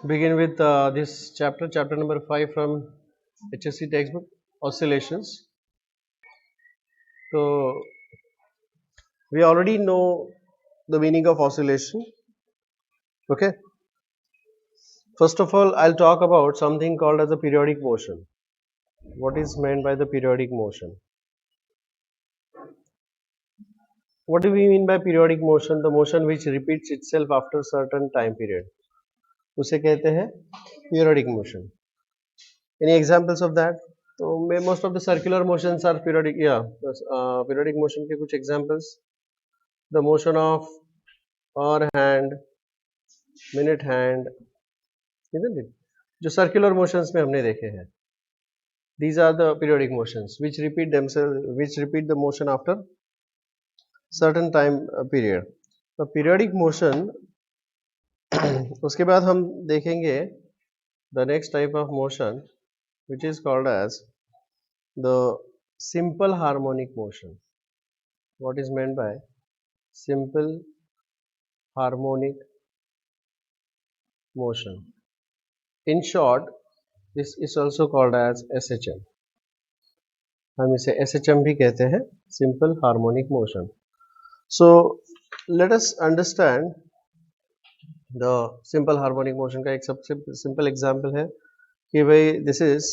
begin with this chapter number 5 from HSC textbook, oscillations. So we already know the meaning of oscillation. Okay. First of all, I'll talk about something called as a periodic motion. What is meant by the periodic motion? What do we mean by periodic motion? The motion which repeats itself after certain time period. उसे कहते हैं periodic motion. Any examples of that? So most of the circular motions are periodic. Yeah, periodic motion के कुछ examples. The motion of hour hand, minute hand, isn't it? जो circular motions में हमने देखे हैं. These are the periodic motions which repeat themselves, which repeat the motion after certain time period. तो periodic motion उसके बाद हम देखेंगे the next type of motion which is called as the simple harmonic motion. What is meant by simple harmonic motion? In short, this is also called as SHM. हम इसे SHM भी कहते हैं, simple harmonic motion. So let us understand the simple harmonic motion का एक सबसे simple example है कि भाई this is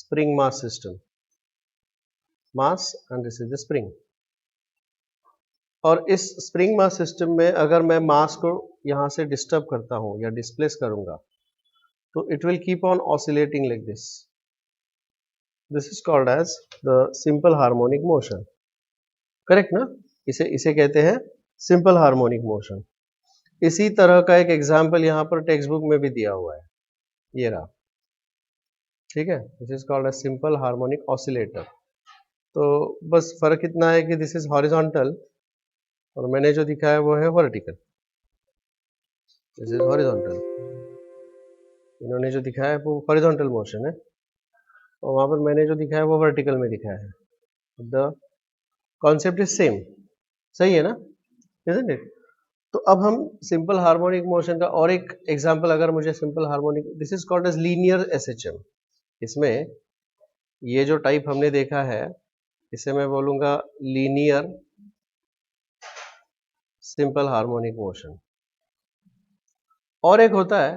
spring mass system, mass and this is the spring. और इस स्प्रिंग मास सिस्टम में अगर मैं मास को यहाँ से डिस्टर्ब करता हूँ या डिस्प्लेस करूँगा तो it will keep on oscillating like this. This is called as the simple harmonic motion. Correct ना? इसे कहते हैं सिंपल हार्मोनिक मोशन. इसी तरह का एक एग्जाम्पल यहाँ पर टेक्स्ट बुक में भी दिया हुआ है, ये रहा. ठीक है, this is called as simple harmonic oscillator. तो बस फर्क इतना है कि दिस इज हॉरिजॉन्टल और मैंने जो दिखाया वो है वर्टिकल. This is horizontal. इन्होंने जो दिखाया है वो हॉरिजॉन्टल मोशन है और वहां पर मैंने जो दिखाया वो वर्टिकल में दिखाया है. The concept is same. सही है ना? Isn't it? तो अब हम सिंपल हार्मोनिक मोशन का और एक एग्जांपल, अगर मुझे simple harmonic, this is called as linear SHM. इसमें ये जो टाइप हमने देखा है इसे मैं बोलूंगा लीनियर सिंपल हार्मोनिक मोशन. और एक होता है,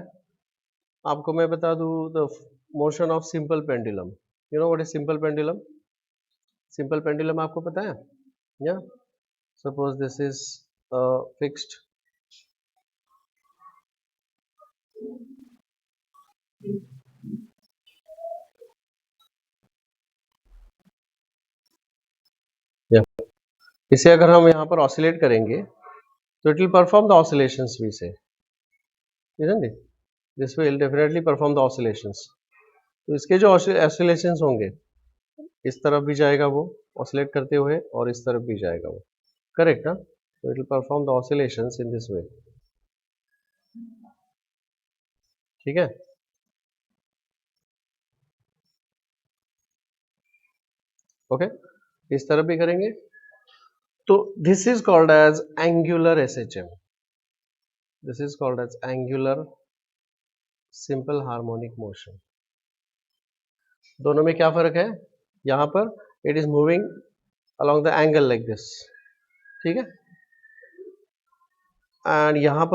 आपको मैं बता दूं, the motion of simple pendulum. You know what is simple pendulum? Simple pendulum आपको पता है? या सपोज दिस इज फिक्स्ड या इसे अगर हम यहाँ पर ऑसिलेट करेंगे तो it will perform the oscillations. We say isn't it? This will definitely perform the oscillations. तो इसके जो oscillations होंगे, इस तरफ भी जाएगा वो ऑसिलेट करते हुए और इस तरफ भी जाएगा वो. करेक्ट ना? तो it will perform the oscillations in this way. ठीक है. ओके, इस तरफ भी करेंगे तो this is called as angular SHM. This is called as angular simple harmonic motion. दोनों में क्या फर्क है? यहां पर it is moving along the angle like this. ठीक है. एंड यहाँ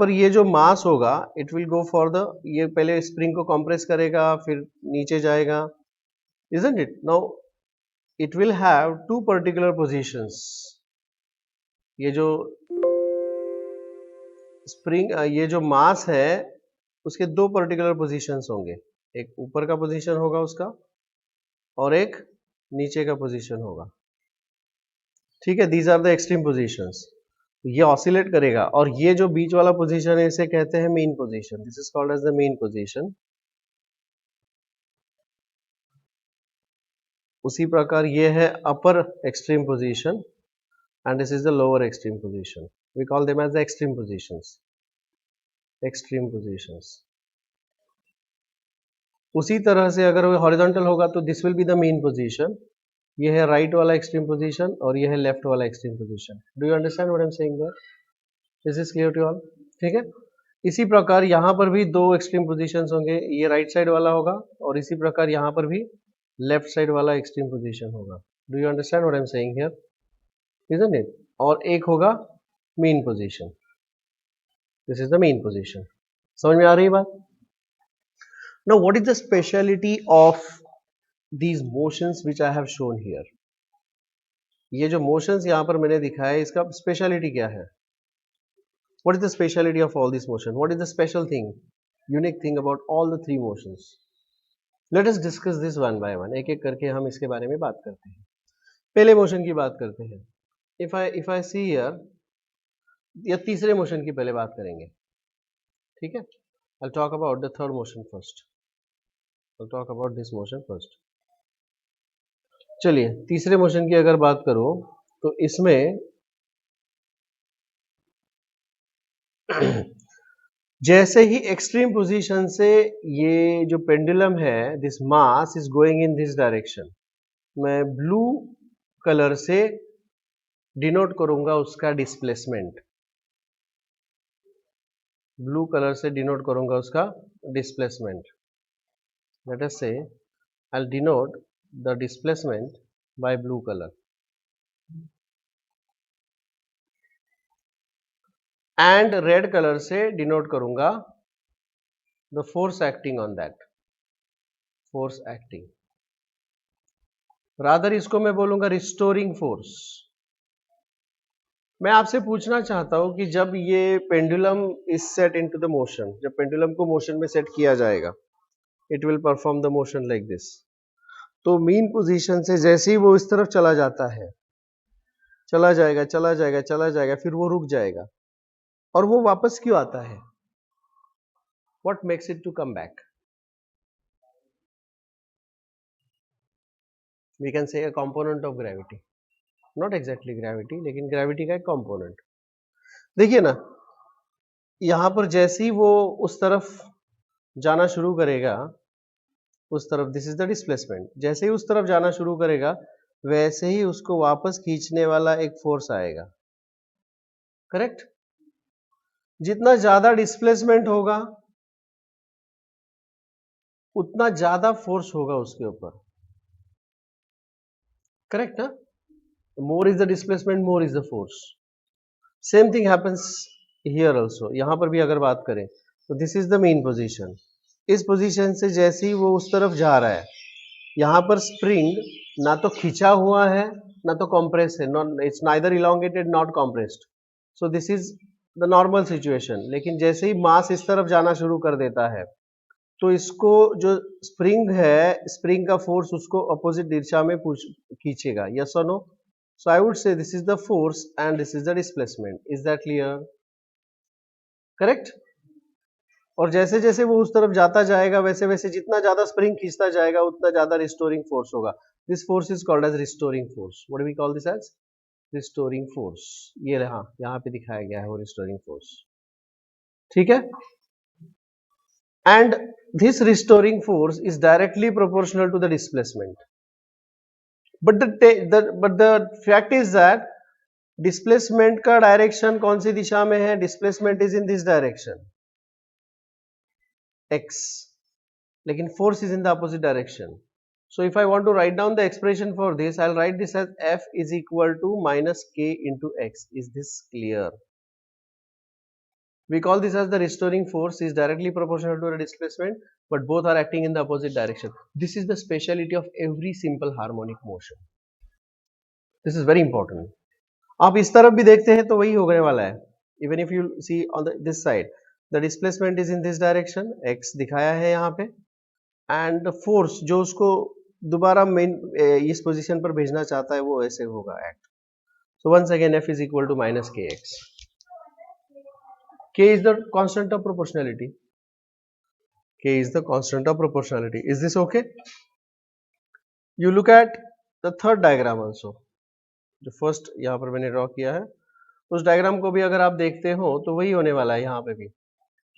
पर ये जो मास होगा it will go for the, ये पहले स्प्रिंग को कंप्रेस करेगा फिर नीचे जाएगा. isn't it? Now it will have two particular positions. ये जो स्प्रिंग, ये जो मास है उसके दो पर्टिकुलर पोजीशंस होंगे. एक ऊपर का पोजीशन होगा उसका और एक नीचे का पोजीशन होगा. ठीक है. These are the extreme positions. ये ऑसिलेट करेगा और ये जो बीच वाला पोजीशन है इसे कहते हैं main position. This is called as the main position. उसी प्रकार ये है upper extreme position and this is the lower extreme position. We call them as the extreme positions. Extreme positions. उसी तरह से अगर वो horizontal होगा तो this will be the main position ये है राइट वाला एक्सट्रीम पोजीशन और ये है लेफ्ट वाला extreme position. Do you understand what I am saying there? This is clear to all. ठीक है. इसी प्रकार यहाँ पर भी दो एक्सट्रीम पोजीशंस होंगे, ये राइट साइड वाला होगा और इसी प्रकार यहाँ पर भी लेफ्ट साइड वाला एक्सट्रीम पोजीशन होगा. Do you understand what I am saying here? Isn't it? और एक होगा mean position. This is the mean position. समझ में आ रही है बात? Now what is the speciality of these motions which I have shown here? ये जो motions यहाँ पर मैंने दिखाया है इसका speciality क्या है? What is the speciality of all these motions? What is the special thing, unique thing about all the three motions? Let us discuss this one by one. एक एक करके हम इसके बारे में बात करते हैं. पहले मोशन की बात करते हैं. If I see here, या तीसरे मोशन की पहले बात करेंगे. ठीक है? I'll talk about the third motion first. I'll talk about this motion first. चलिए तीसरे मोशन की अगर बात करूं तो इसमें जैसे ही एक्सट्रीम पोजीशन से ये जो पेंडुलम है, this mass is going in this direction, मैं ब्लू कलर से डिनोट करूंगा उसका डिस्प्लेसमेंट. ब्लू कलर से डिनोट करूंगा उसका डिस्प्लेसमेंट. लेट अस से I will denote the displacement by blue color and red color से denote करूंगा the force acting on that, force acting. rather इसको मैं बोलूंगा restoring force. मैं आपसे पूछना चाहता हूं कि जब ये pendulum is set into the motion, जब पेंडुलम को मोशन में सेट किया जाएगा, it will perform the motion like this. तो मीन पोजीशन से जैसे ही वो इस तरफ चला जाता है, चला जाएगा चला जाएगा चला जाएगा, फिर वो रुक जाएगा और वो वापस क्यों आता है? What makes it to come back? We can say a component of gravity. Not exactly gravity, लेकिन gravity का एक component. देखिए ना, यहां पर जैसे ही वो उस तरफ जाना शुरू करेगा, उस तरफ, दिस इज द डिस्प्लेसमेंट, जैसे ही उस तरफ जाना शुरू करेगा वैसे ही उसको वापस खींचने वाला एक फोर्स आएगा. करेक्ट? जितना ज्यादा डिस्प्लेसमेंट होगा उतना ज्यादा फोर्स होगा उसके ऊपर. करेक्ट ना? More is the displacement, more is the force. Same thing happens here also. यहां पर भी अगर बात करें तो this is the main position. इस पोजीशन से जैसे ही वो उस तरफ जा रहा है, यहां पर स्प्रिंग ना तो खिंचा हुआ है ना तो कॉम्प्रेस है, it's neither elongated not compressed. So this is the normal situation. लेकिन जैसे ही मास इस तरफ जाना शुरू कर देता है तो इसको जो स्प्रिंग है, स्प्रिंग का फोर्स उसको अपोजिट दिशा में खींचेगा. यस और no? So I would say this is the force and this is the displacement. Is that clear? Correct? और जैसे जैसे वो उस तरफ जाता जाएगा वैसे वैसे जितना ज्यादा स्प्रिंग खींचता जाएगा उतना ज्यादा रिस्टोरिंग फोर्स होगा. This force is called as restoring force. What do we call this as? Restoring force. ये रहा, यहाँ पे दिखाया गया है वो रिस्टोरिंग फोर्स. ठीक है? And this restoring force is directly proportional to the displacement. But the fact is that displacement का डायरेक्शन कौन सी दिशा में है? Displacement is in this direction, x, लेकिन force is in the opposite direction. So if I want to write down the expression for this, I'll write this as F is equal to minus k into x. Is this clear? We call this as the restoring force is directly proportional to the displacement, but both are acting in the opposite direction. This is the speciality of every simple harmonic motion. This is very important. आप इस तरफ भी देखते हैं तो वही होने वाला है. Even if you see on this side, the displacement is in this direction, x दिखाया है यहाँ पे, and the force जो उसको दोबारा मेन इस पोजीशन पर भेजना चाहता है वो ऐसे होगा act. So once again F is equal to minus kx. K is the constant of proportionality. K is the constant of proportionality. Is this okay? You look at the third diagram also. जो first यहाँ पर मैंने draw किया है उस diagram को भी अगर आप देखते हो तो वही होने वाला है यहाँ पे भी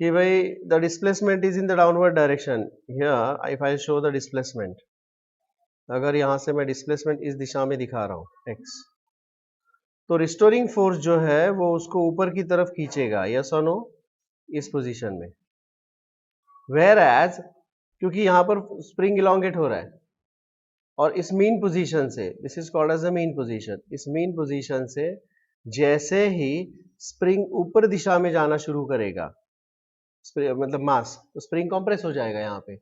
कि भाई the displacement is in the downward direction. Here if I show the displacement, अगर यहां से मैं डिस्प्लेसमेंट इस दिशा में दिखा रहा हूं x, तो रिस्टोरिंग फोर्स जो है वो उसको ऊपर की तरफ खींचेगा, यस और नो, इस पोजीशन में। वेयर एज, क्योंकि यहां पर स्प्रिंग इलोंगेट हो रहा है और इस मीन पोजीशन से, this is called as a mean position, इस मीन पोजीशन से जैसे ही स्प्रिंग ऊपर दिशा में जाना शुरू करेगा, मतलब मास, तो स्प्रिंग कंप्रेस हो जाएगा, यहाँ पे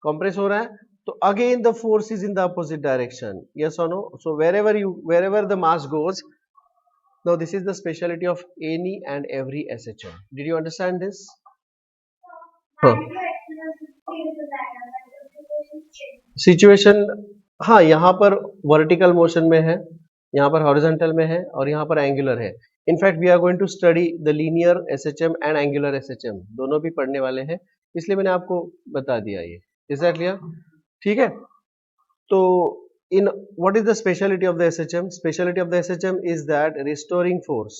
कंप्रेस हो रहा है, तो again the force is in the opposite direction, yes और no. So wherever the mass goes, now this is the speciality of any and every SHM. Did you understand this? Situation, हाँ, यहाँ पर vertical motion में है, यहाँ पर horizontal में है और यहाँ पर एंगुलर है। In fact we are going to study the linear SHM and angular SHM, दोनों भी पढ़ने वाले हैं, इसलिए मैंने आपको बता दिया ये। Is that clear? ठीक है। तो in what is the speciality of the SHM? Speciality of the SHM is that restoring force.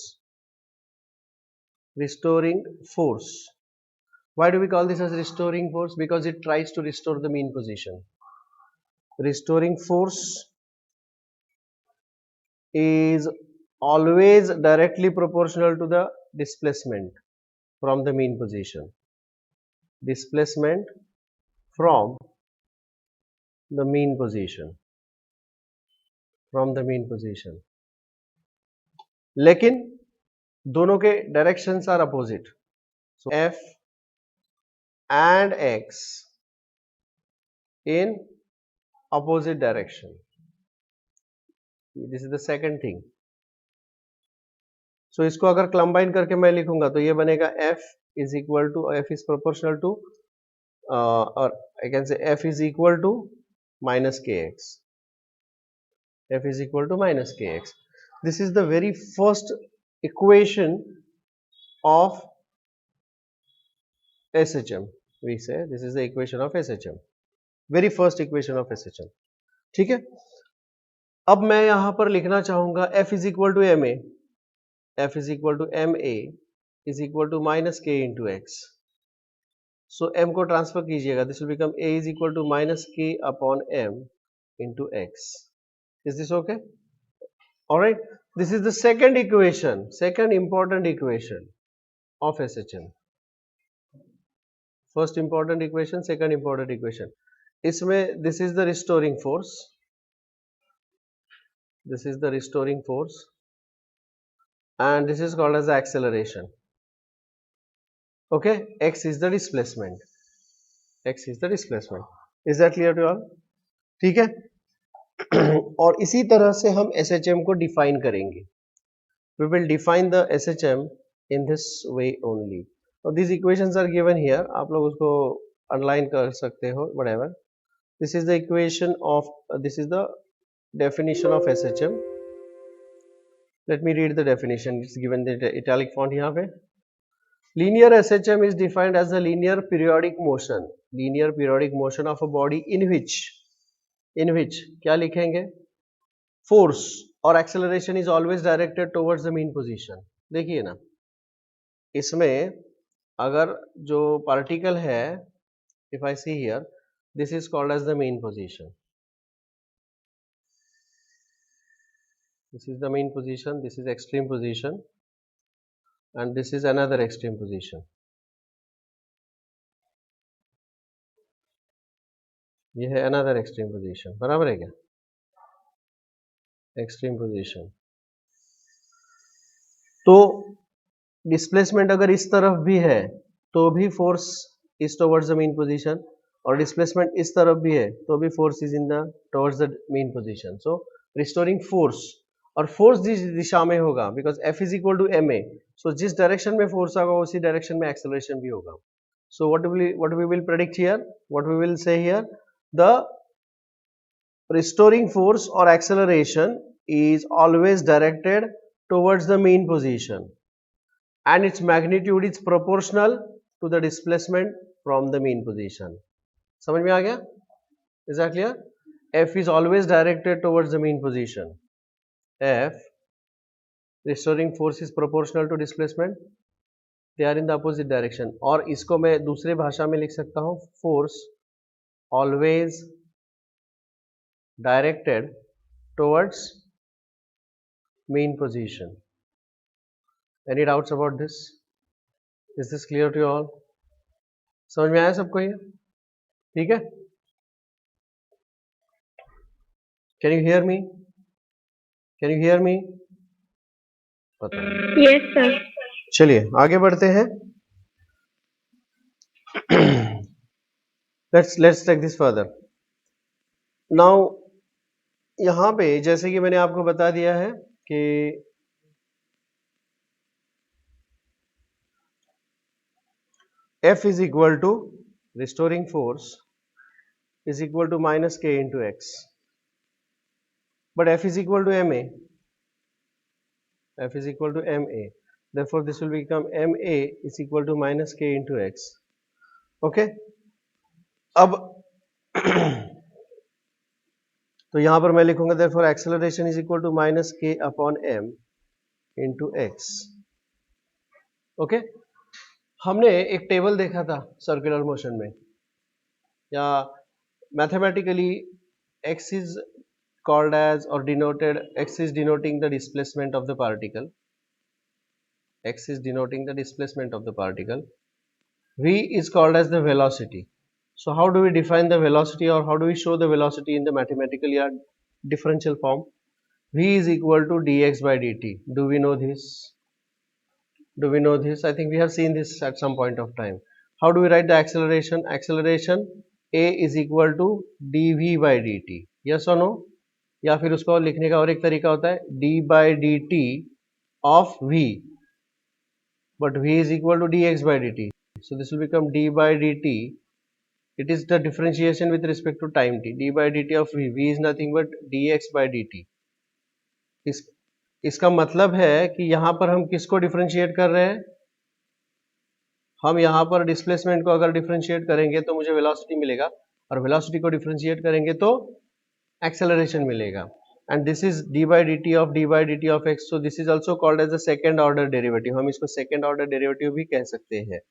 Why do we call this as restoring force? Because it tries to restore the mean position. Restoring force is always directly proportional to the displacement from the mean position. Displacement from the mean position. लेकिन दोनों के directions are opposite, so F and X in opposite direction. This is the second thing. So इसको अगर combine करके मैं लिखूंगा तो ये बनेगा F is proportional to or I can say F is equal to minus kx. F is equal to minus kx. This is the very first equation of SHM. We say this is the equation of SHM. Very first equation of SHM. ठीक है। अब मैं यहां पर लिखना चाहूंगा F is equal to ma. F is equal to ma is equal to minus k into x. So m को transfer कीजिएगा, this will become a is equal to minus k upon m into x. Is this okay? All right. This is the second equation, second important equation of SHM. First important equation, second important equation. इसमें this is the restoring force. This is the restoring force, and this is called as acceleration. Okay, x is the displacement. X is the displacement. Is that clear to all? ठीक है। और इसी तरह से हम SHM को define करेंगे. We will define the SHM in this way only. So these equations are given here. आप लोग उसको underline कर सकते हो, whatever. This is the equation of this is the definition of SHM. Let me read the definition. It's given the italic font यहाँ पे. Linear SHM is defined as the linear periodic motion of a body in which क्या लिखेंगे? Force or acceleration is always directed towards the mean position. देखिए ना, इसमें अगर जो particle है, if I see here, this is called as the mean position. This is the mean position, this is extreme position, and this is another extreme position. ये है another extreme position, बराबर है क्या? Extreme position. तो displacement अगर इस तरफ भी है तो भी force is towards the mean position, और डिस्प्लेसमेंट इस तरफ भी है तो भी force is in the towards the mean position. So restoring force, और फोर्स जिस दिशा में होगा, because F is equal to ma, so जिस डायरेक्शन में फोर्स होगा उसी डायरेक्शन में एक्सेलरेशन भी होगा. So what we will predict here, what we will say here, the restoring force or acceleration is always directed towards the mean position, and its magnitude is proportional to the displacement from the mean position. समझ में आ गया? Is that clear? F is always directed towards the mean position. F, restoring force is proportional to displacement. They are in the opposite direction. और इसको मैं दूसरे भाषा में लिख सकता हूँ, force always directed towards mean position. Any doubts about this? Is this clear to you all? समझ में आया सबको ये? ठीक है? Can you hear me? Can you hear me? पता नहीं। Yes, sir. चलिए आगे बढ़ते हैं। let's take this further. Now यहाँ पे जैसे कि मैंने आपको बता दिया है कि F is equal to restoring force is equal to minus K into X. But F is equal to MA. F is equal to MA. Therefore, this will become MA is equal to minus K into X. Okay? अब तो यहां पर मैं लिखूंगा therefore acceleration is equal to minus K upon M into X. Okay? हमने एक table देखा था सर्कुलर मोशन में, या mathematically x is called as or denoted, x is denoting the displacement of the particle, x is denoting the displacement of the particle, v is called as the velocity. So how do we define the velocity, or how do we show the velocity in the mathematical or differential form? V is equal to dx by dt. Do we know this? Do we know this? I think we have seen this at some point of time. How do we write the acceleration? Acceleration a is equal to dv by dt. Yes or no? या फिर उसको लिखने का और एक तरीका होता है d by dt of v, but v is equal to dx by dt. So this will become d by dt. It is the differentiation with respect to time t. d by dt of v. v is nothing but dx by dt. इसका मतलब है कि यहां पर हम किसको differentiate कर रहे हैं? हम यहां पर डिस्प्लेसमेंट को अगर डिफरेंशिएट करेंगे तो मुझे वेलोसिटी मिलेगा, और वेलोसिटी को डिफरेंशिएट करेंगे तो एक्सेलरेशन मिलेगा. And this is d by dt of x. so this is also called as the second order derivative. हम इसको second order derivative भी कह सकते हैं.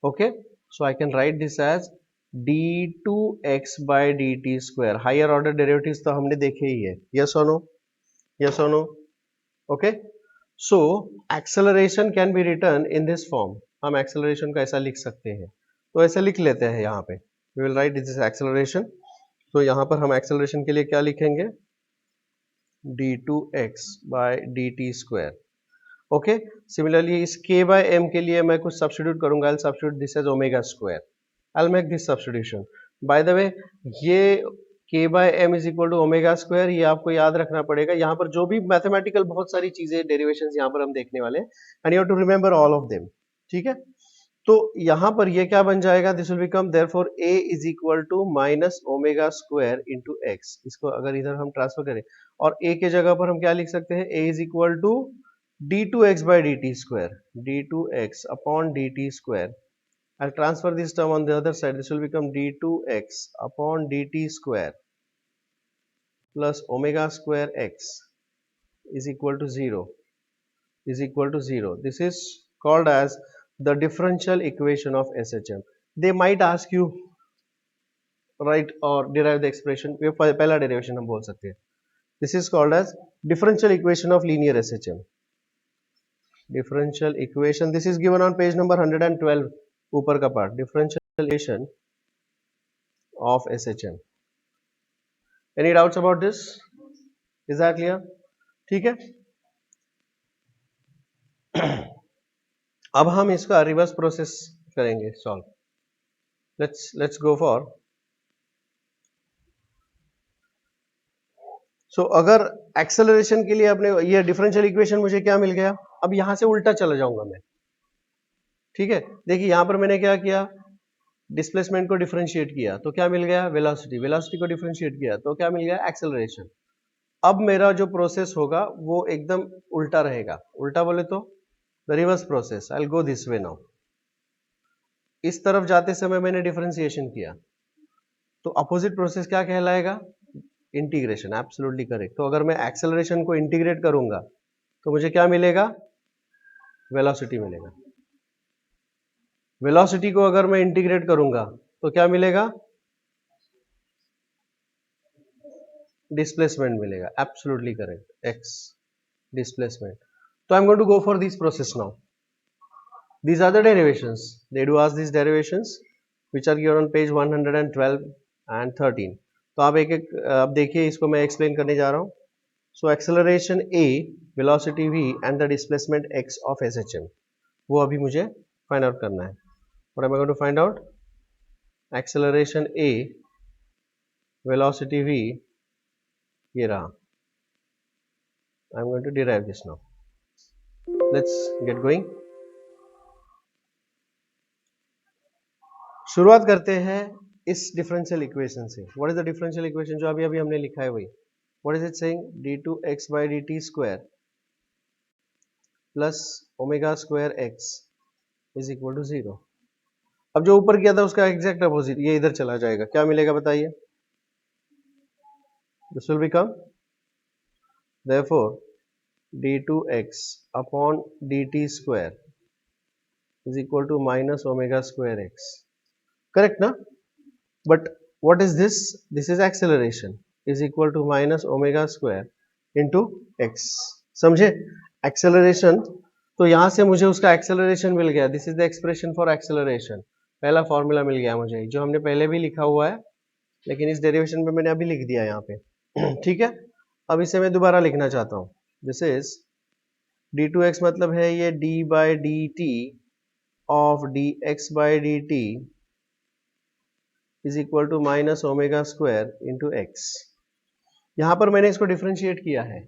okay, so I can write this as d2x by dt square. Higher order derivatives तो हमने देखे ही है. yes or no? yes or no? okay, so acceleration can be written in this form. हम acceleration को ऐसा लिख सकते हैं, तो ऐसे लिख लेते हैं. यहाँ पे we will write this acceleration. तो यहाँ पर हम acceleration के लिए क्या लिखेंगे? d2x by dt square. okay, similarly इस k by m के लिए मैं कुछ substitute करूंगा. I'll substitute this as omega square. I'll make this substitution. by the way, ये k by m is equal to omega square, ये आपको याद रखना पड़ेगा. यहाँ पर जो भी मैथमेटिकल बहुत सारी चीजें डेरिवेशंस यहाँ पर हम देखने वाले हैं, and you have to remember all of them. ठीक है? तो यहाँ पर ये क्या बन जाएगा? This will become therefore a is equal to minus omega square into X. इसको अगर इधर हम ट्रांसफर करें और a के जगह पर हम क्या लिख सकते हैं? a is equal to d2x by dt square, d2x upon dt square. I'll transfer this term on the other side. This will become d2x upon dt square plus omega square x is equal to 0. Is equal to 0. This is called as the differential equation of SHM. They might ask you write or derive the expression. ये पहला derivation हम बोल सकते हैं. This is called as differential equation of linear SHM. Differential equation. This is given on page number 112. ऊपर का part. Differential equation of SHM. Any doubts about this? Is that clear? ठीक है. अब हम इसका रिवर्स प्रोसेस करेंगे solve. let's go for. so अगर acceleration के लिए अपने ये डिफरेंशियल इक्वेशन मुझे क्या मिल गया? अब यहां से उल्टा चला जाऊंगा मैं. ठीक है, देखिए यहां पर मैंने क्या किया? डिस्प्लेसमेंट को डिफरेंशिएट किया तो क्या मिल गया? वेलोसिटी. वेलोसिटी को डिफरेंशिएट किया तो क्या मिल गया? एक्सेलरेशन. अब मेरा जो प्रोसेस होगा वो एकदम उल्टा रहेगा. उल्टा बोले तो the reverse process. I will go this way now. इस तरफ जाते समय मैंने डिफरेंशिएशन किया तो अपोजिट प्रोसेस क्या कहलाएगा? इंटीग्रेशन. Absolutely correct. तो अगर मैं एक्सेलरेशन को इंटीग्रेट करूंगा तो मुझे क्या मिलेगा? वेलोसिटी मिलेगा. वेलोसिटी को अगर मैं इंटीग्रेट करूंगा तो क्या मिलेगा? डिस्प्लेसमेंट मिलेगा, absolutely correct, x displacement. So I'm going to go for this process now. These are the derivations. They do ask these derivations which are given on page 112 and 13. तो आप एक एक अब देखिए, इसको मैं एक्सप्लेन करने जा रहा हूँ. So acceleration a, velocity v and the displacement x of SHM, वो अभी मुझे find out करना है. What am I going to find out? Acceleration a, velocity v, ये रहा. I'm going to derive this now. Let's get going. शुरुआत करते हैं इस डिफरेंशियल इक्वेशन से. What is the differential equation जो अभी अभी हमने लिखा है वही. What is it saying? d2x by dt square plus omega square x is equal to 0. अब जो ऊपर किया था उसका एग्जैक्ट अपोजिट ये इधर चला जाएगा. क्या मिलेगा बताइए? This will become therefore d2x upon dt square is equal to minus omega square x. Correct ना? But what is this? This is acceleration is equal to minus omega square into x. समझे? Acceleration, तो यहां से मुझे उसका acceleration मिल गया. This is the expression for acceleration. पहला formula मिल गया मुझे, जो हमने पहले भी लिखा हुआ है, लेकिन इस डेरिवेशन पे मैंने अभी लिख दिया यहाँ पे. ठीक है. अब इसे मैं दोबारा लिखना चाहता हूँ. This is d2x मतलब है ये d by dt of dx by dt is equal to minus omega square into x. यहां पर मैंने इसको डिफ्रेंशिएट किया है.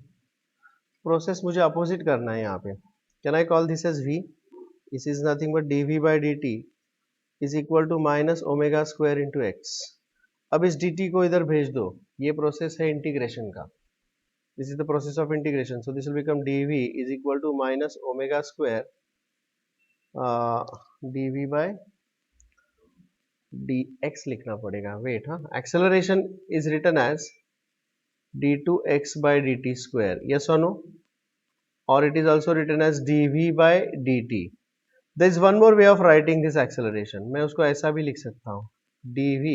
प्रोसेस मुझे अपोजिट करना है यहाँ पे. Can I call this as v? This is nothing but dv by dt is equal to minus omega square into x. अब इस dt को इधर भेज दो. ये प्रोसेस है इंटीग्रेशन का. This is the process of integration. So this will become dv is equal to minus omega square dv by dx लिखना पड़ेगा. वेट, हाँ. Acceleration is written as d2x by dt square. Yes or no? Or it is also written as dv by dt. There is one more way of writing this acceleration. मैं उसको ऐसा भी लिख सकता हूँ, dv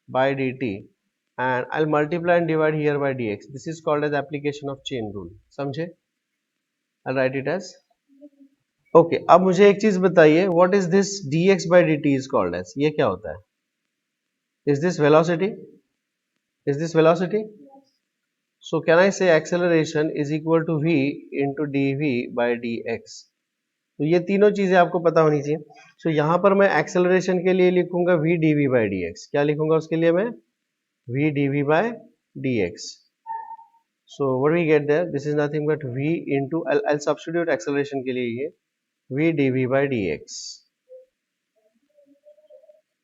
by dt and I'll multiply and divide here by dx. This is called as application of chain rule. समझे? I'll write it as okay. अब मुझे एक चीज बताइए, what is this dx by dt is called as? ये क्या होता है? Is this velocity? Is this velocity? So can I say acceleration is equal to v into dv by dx? तो ये तीनों चीजें आपको पता होनी चाहिए. सो यहाँ पर मैं एक्सेलरेशन के लिए लिखूंगा v dv by dx. क्या लिखूंगा उसके लिए मैं? v dv by dx. So what we get there? This is nothing but v into I'll substitute acceleration के लिए ये v dv by dx.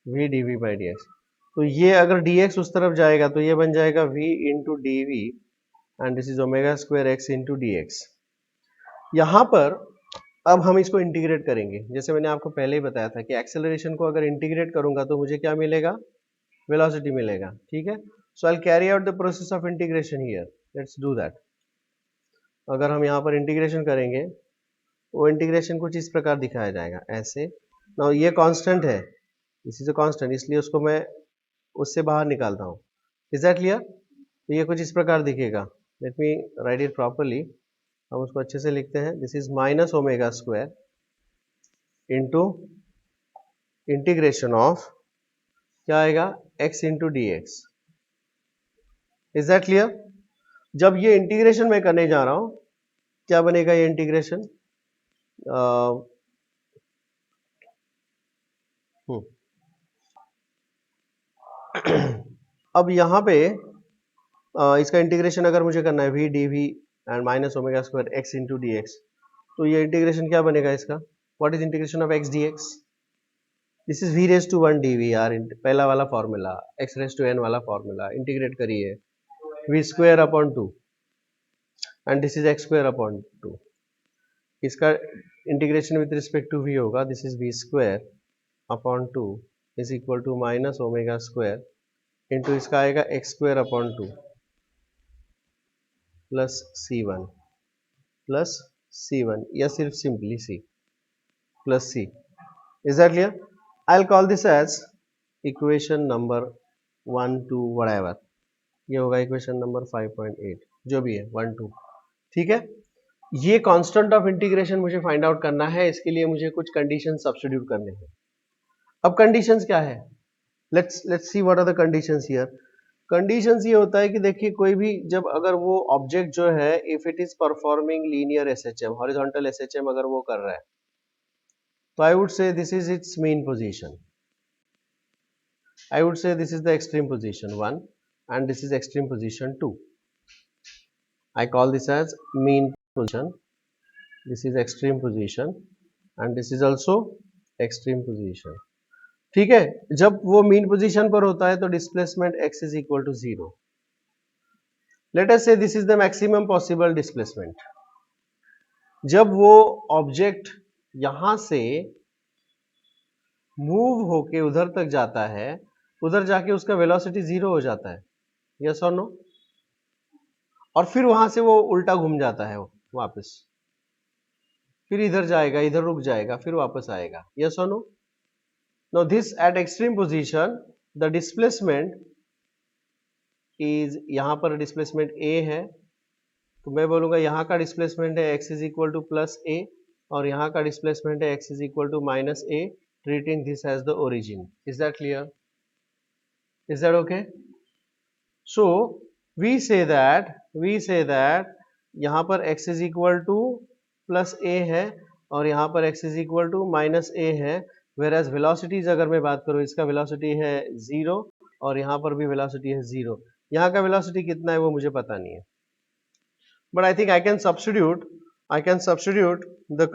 v dv by dx. तो ये अगर dx उस तरफ जाएगा तो ये बन जाएगा v into dv and this is omega square x into d x. यहां पर अब हम इसको इंटीग्रेट करेंगे. जैसे मैंने आपको पहले ही बताया था कि एक्सेलरेशन को अगर इंटीग्रेट करूंगा तो मुझे क्या मिलेगा? वेलोसिटी मिलेगा. ठीक है. So I will carry out the process of integration here. Let's do that. अगर हम यहाँ पर इंटीग्रेशन करेंगे, वो इंटीग्रेशन कुछ इस प्रकार दिखाया जाएगा, ऐसे. नाउ ये कांस्टेंट है, दिस इज अ कांस्टेंट, इसलिए उसको मैं उससे बाहर निकालता हूँ. Is that clear? तो ये कुछ इस प्रकार दिखेगा. Let me right it properly. हम उसको अच्छे से लिखते हैं. This is minus omega square into integration of क्या आएगा? x into d x. Is that clear? जब ये इंटीग्रेशन मैं करने जा रहा हूं, क्या बनेगा ये इंटीग्रेशन? अब यहां पे इसका इंटीग्रेशन अगर मुझे करना है v dv and minus omega square x into d x, तो ये इंटीग्रेशन क्या बनेगा इसका? What is integration of x dx? This is v raise to 1 dv यार. पहला वाला formula, x raise to n वाला फॉर्मूला. इंटीग्रेट करिए v square upon 2 and this is x square upon 2. इसका integration with respect to v होगा. This is v square upon 2 is equal to minus omega square into इसका आएगा x square upon 2 plus c1 या सिर्फ simply c plus c. Is that clear? I'll call this as equation number 1, 2, whatever. ये होगा equation number 5.8, जो भी है 1 2, ठीक है। ये कांस्टेंट ऑफ इंटीग्रेशन मुझे फाइंड आउट करना है, इसके लिए मुझे कुछ कंडीशन सब्स्टिट्यूट करने हैं। अब कंडीशंस क्या है, let's see what are the conditions here. Conditions ये होता है कि देखिए कोई भी जब अगर वो ऑब्जेक्ट जो है if it is performing linear SHM, horizontal SHM अगर वो कर रहा है, तो आई would say this is it's mean position, I would say this is the extreme position 1 and this is extreme position 2. I call this as mean position. This is extreme position and this is also extreme position. ठीक है, जब वो mean position पर होता है तो displacement x is equal to 0. Let us say this is the maximum possible displacement. जब वो ऑब्जेक्ट यहां से मूव होके उधर तक जाता है, उधर जाके उसका वेलोसिटी 0 हो जाता है, यस और नो, और फिर वहां से वो उल्टा घूम जाता है वापस, फिर इधर जाएगा, इधर रुक जाएगा, फिर वापस आएगा, यस और no. Now this at extreme position the displacement is, यहां पर डिस्प्लेसमेंट a है, तो मैं बोलूंगा यहां का डिस्प्लेसमेंट है x is equal to plus a और यहां का डिस्प्लेसमेंट है x is equal to minus a, treating this as the origin. Is that clear? Is that okay? So we say that यहाँ पर x is equal to plus a है और यहाँ पर x is equal to minus a है, whereas velocities अगर मैं बात करूँ, इसका velocity है 0 और यहाँ पर भी velocity है 0। यहाँ का velocity कितना है वो मुझे पता नहीं है, but I think I can substitute the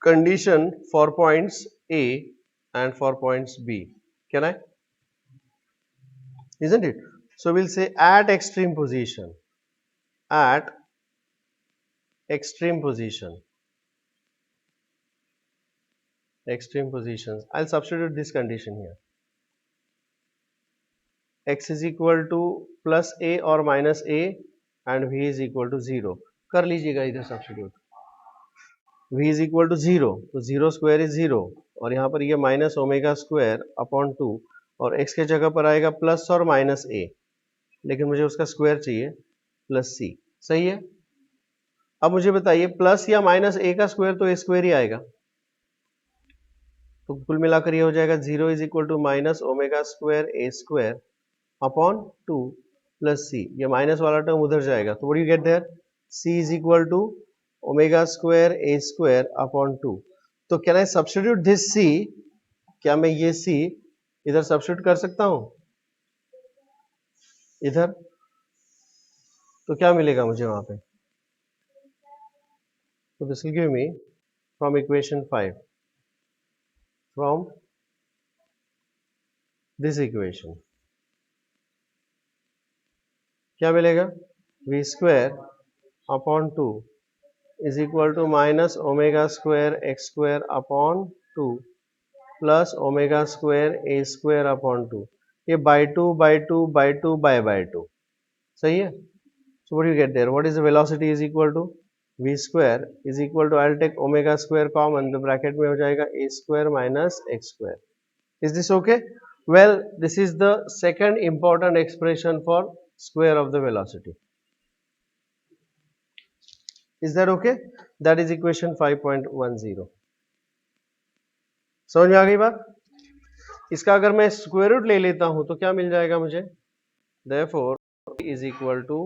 condition for points A and for points B. Can I? Isn't it? So we'll say at extreme positions, I'll substitute this condition here. X is equal to plus a और minus a and v is equal to 0. कर लीजिएगा इधर substitute, v is equal to 0, तो 0 square is 0 और यहाँ पर ये minus omega square upon 2 और x के जगह पर आएगा प्लस और माइनस a, लेकिन मुझे उसका स्क्वायर चाहिए प्लस c, सही है। अब मुझे बताइए प्लस या माइनस a का स्क्वायर तो a स्क्वायर ही आएगा, तो कुल मिलाकर ये हो जाएगा 0 is equal to minus omega square a square upon 2 plus c, ये माइनस वाला टर्म उधर जाएगा, तो what you get there, c is equal to omega square a square upon 2। तो can I substitute this c, क्या मैं ये c इधर सब्स्टिट्यूट कर सकता हूं इधर, तो क्या मिलेगा मुझे वहां पे, तो this will give me from equation 5, from this equation क्या मिलेगा, v square upon 2 is equal to minus omega square x square upon 2 plus omega square a square upon 2, ये बाय 2 बाय 2 बाय 2 बाय 2, सही है। So what you get there, what is the velocity is equal to v square is equal to, I will take omega square common, तो bracket में हो जाएगा a square minus x square. Is this okay? Well, this is the second important expression for square of the velocity. Is that okay? That is equation 5.10. समझ में आ गई बात? इसका अगर मैं स्क्वायर रूट ले लेता हूं तो क्या मिल जाएगा मुझे, therefore is equal to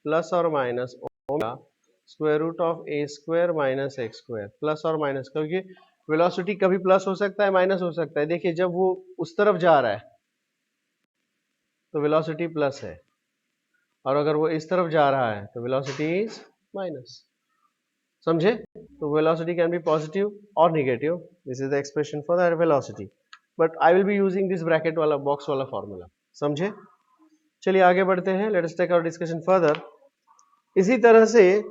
plus और minus omega square root of a square minus x square, plus और माइनस, क्योंकि वेलोसिटी कभी प्लस हो सकता है माइनस हो सकता है। देखिए जब वो उस तरफ जा रहा है तो वेलोसिटी प्लस है और अगर वो इस तरफ जा रहा है तो वेलोसिटी इज माइनस, समझे? तो वेलोसिटी कैन बी पॉजिटिव और negative, this is the expression for that velocity, but I will be using this bracket वाला बॉक्स वाला फॉर्मूला, समझे? चलिए आगे बढ़ते हैं, let us take our discussion further. इसी तरह से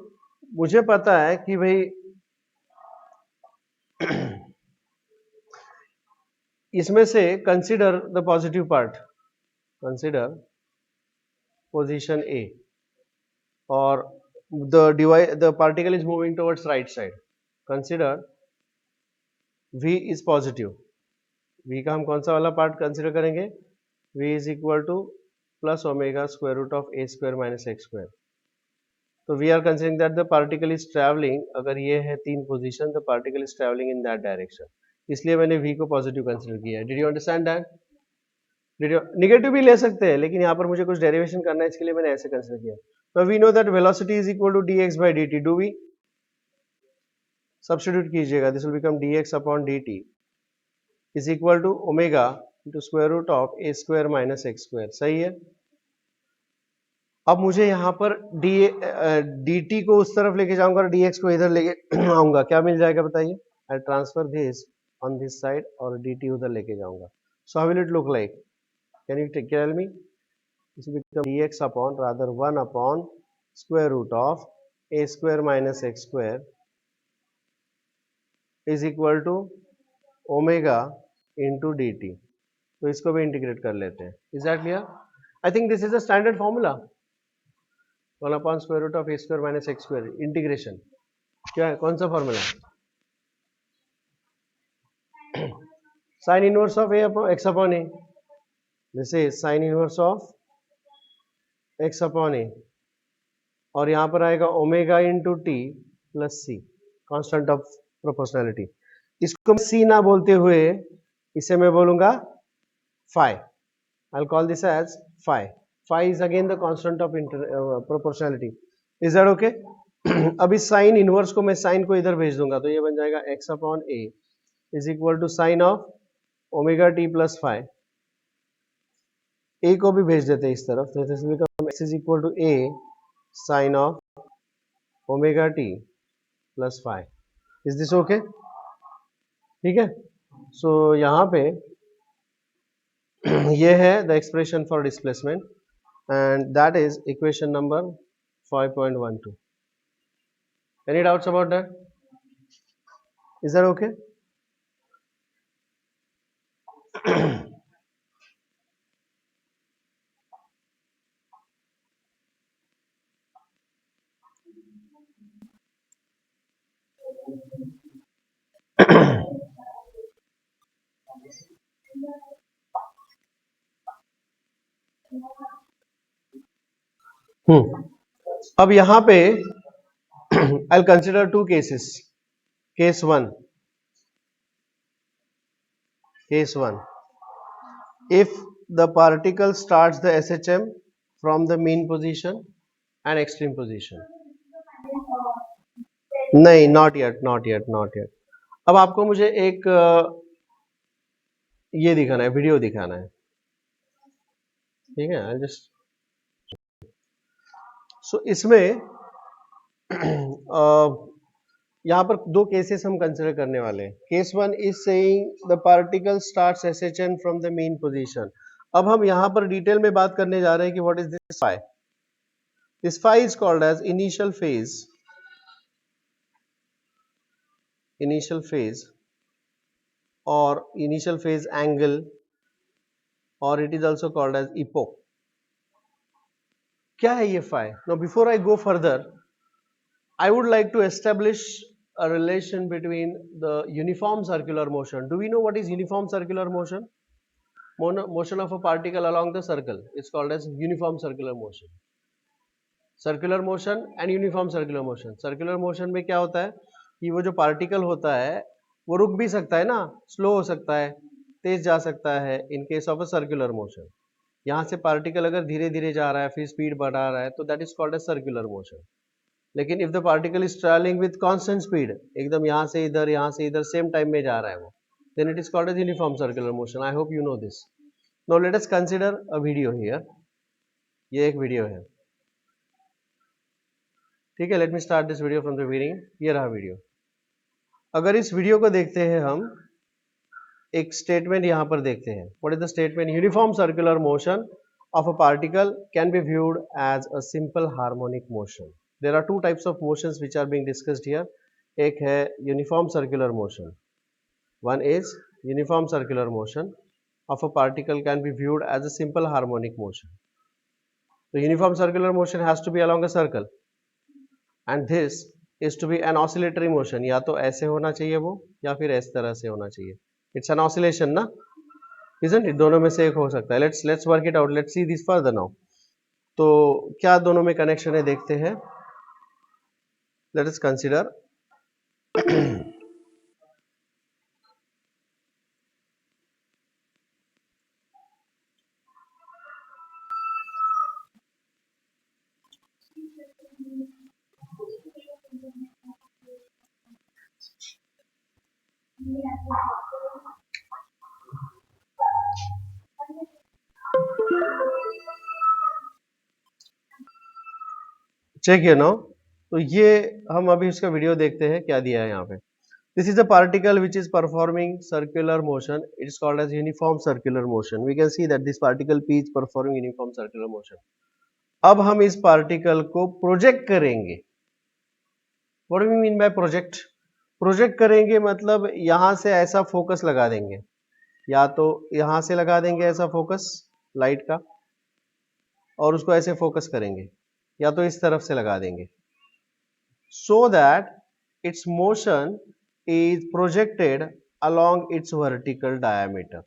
मुझे पता है कि भाई इसमें से consider the positive part, consider position A और the particle is moving towards right side, consider v is positive, v का हम कौन सा वाला पार्ट कंसीडर करेंगे, v is equal to plus omega square root of a square minus x square. तो we are considering that the particle is travelling, अगर ये है 3 position, the particle is travelling in that direction, इसलिए मैंने v को positive consider किया है. Did you understand that? Did you? Negative भी ले सकते हैं, लेकिन यहाँ पर मुझे कुछ डेरिवेशन करना है, इसके लिए मैंने ऐसे कंसिडर किया. तो we know that velocity is equal to dx by dt. Do we? Substitute कीजिएगा, this will become dx upon dt is equal to omega into square root of a square minus x square. सही है. अब मुझे यहाँ पर dt को उस तरफ लेके जाऊंगा और dx को इधर लेके आऊंगा, क्या मिल जाएगा बताइए? I transfer this on this side और dt उधर लेके जाऊंगा. So how will it look like? Can you tell me? This will become dx upon rather 1 upon square root of a square minus x square is equal to omega into dt. तो इसको भी integrate कर लेते हैं. Is that clear? I think this is a standard formula. 1 upon square root of a square minus x square integration. क्या है, कौन सा formula? Sine inverse of a upon x upon a. This is sine inverse of x upon a, और यहां पर आएगा omega into t plus c, constant of proportionality. इसको c ना बोलते हुए इसे मैं बोलूंगा phi. I will call this as phi. Phi is again the constant of proportionality. Is that okay? अब इस साइन इनवर्स को मैं साइन को इधर भेज दूंगा, तो ये बन जाएगा x upon a is equal to sine of omega t plus phi. A को भी भेज देते हैं इस तरफ, तो this will become x is equal to a sine of omega t plus phi. Is this okay? ठीक है. सो यहाँ पे ये है the expression for displacement, and that is equation number 5.12. Any doubts about that? Is that okay? अब यहाँ पे I'll consider two cases. Case 1. Case 1. If the particle starts the SHM from the mean position and extreme position. नहीं, not yet, not yet, not yet. अब आपको मुझे एक ये दिखाना है, वीडियो दिखाना है. ठीक है. I'll just so इसमें यहाँ पर दो केसेस हम कंसिडर करने वाले हैं. Case 1 is saying the particle starts SHM from the mean position. अब हम यहाँ पर डिटेल में बात करने जा रहे हैं कि what is this phi. This phi is called as initial phase और इनिशियल फेज एंगल, और it is also called as epoch. क्या है ये phi? Now before I go further, I would like to establish a relation between the uniform circular motion. Do we know what is uniform circular motion? Motion of a particle along the circle. It's called as uniform circular motion. Circular motion and uniform circular motion. Circular motion में क्या होता है कि वो जो particle होता है वो रुक भी सकता है ना, स्लो हो सकता है, तेज जा सकता है. In case of a circular motion, यहाँ से पार्टिकल अगर धीरे धीरे जा रहा है फिर स्पीड बढ़ा रहा है, तो that is called as circular motion. लेकिन if the particle is travelling with constant speed, एकदम यहाँ से इधर सेम टाइम में जा रहा है वो, then it is called as uniform circular motion. I hope you know this. Now let us consider a video here. ये एक वीडियो है. ठीक है. Let me start this video from the beginning. ये रहा वीडियो. अगर इस वीडियो को देखते हैं हम, एक स्टेटमेंट यहाँ पर देखते हैं. What is the statement? Uniform circular motion of a particle can be viewed as a simple harmonic motion. There are two types of motions which are being discussed here. एक है uniform circular motion. One is uniform circular motion of a particle can be viewed as a simple harmonic motion. The uniform circular motion has to be along a circle, and this is to be an oscillatory motion. या तो ऐसे होना चाहिए वो, या फिर इस तरह से होना चाहिए. It's an oscillation ना. isn't it? दोनों में से एक हो सकता है. Let's work it out. Let's see this further now. तो क्या दोनों में कनेक्शन है देखते हैं. Let us consider. Check here now. तो ये हम अभी इसका वीडियो देखते हैं क्या दिया है यहाँ पे. This is a particle which is performing circular motion. It is called as uniform circular motion. We can see that this particle P is performing uniform circular motion. अब हम इस पार्टिकल को प्रोजेक्ट करेंगे. What do we mean by project? Project करेंगे मतलब यहां से ऐसा फोकस लगा देंगे, या तो यहां से लगा देंगे ऐसा फोकस लाइट का, और उसको ऐसे फोकस करेंगे, या तो इस तरफ से लगा देंगे, so that its motion is projected along its vertical diameter.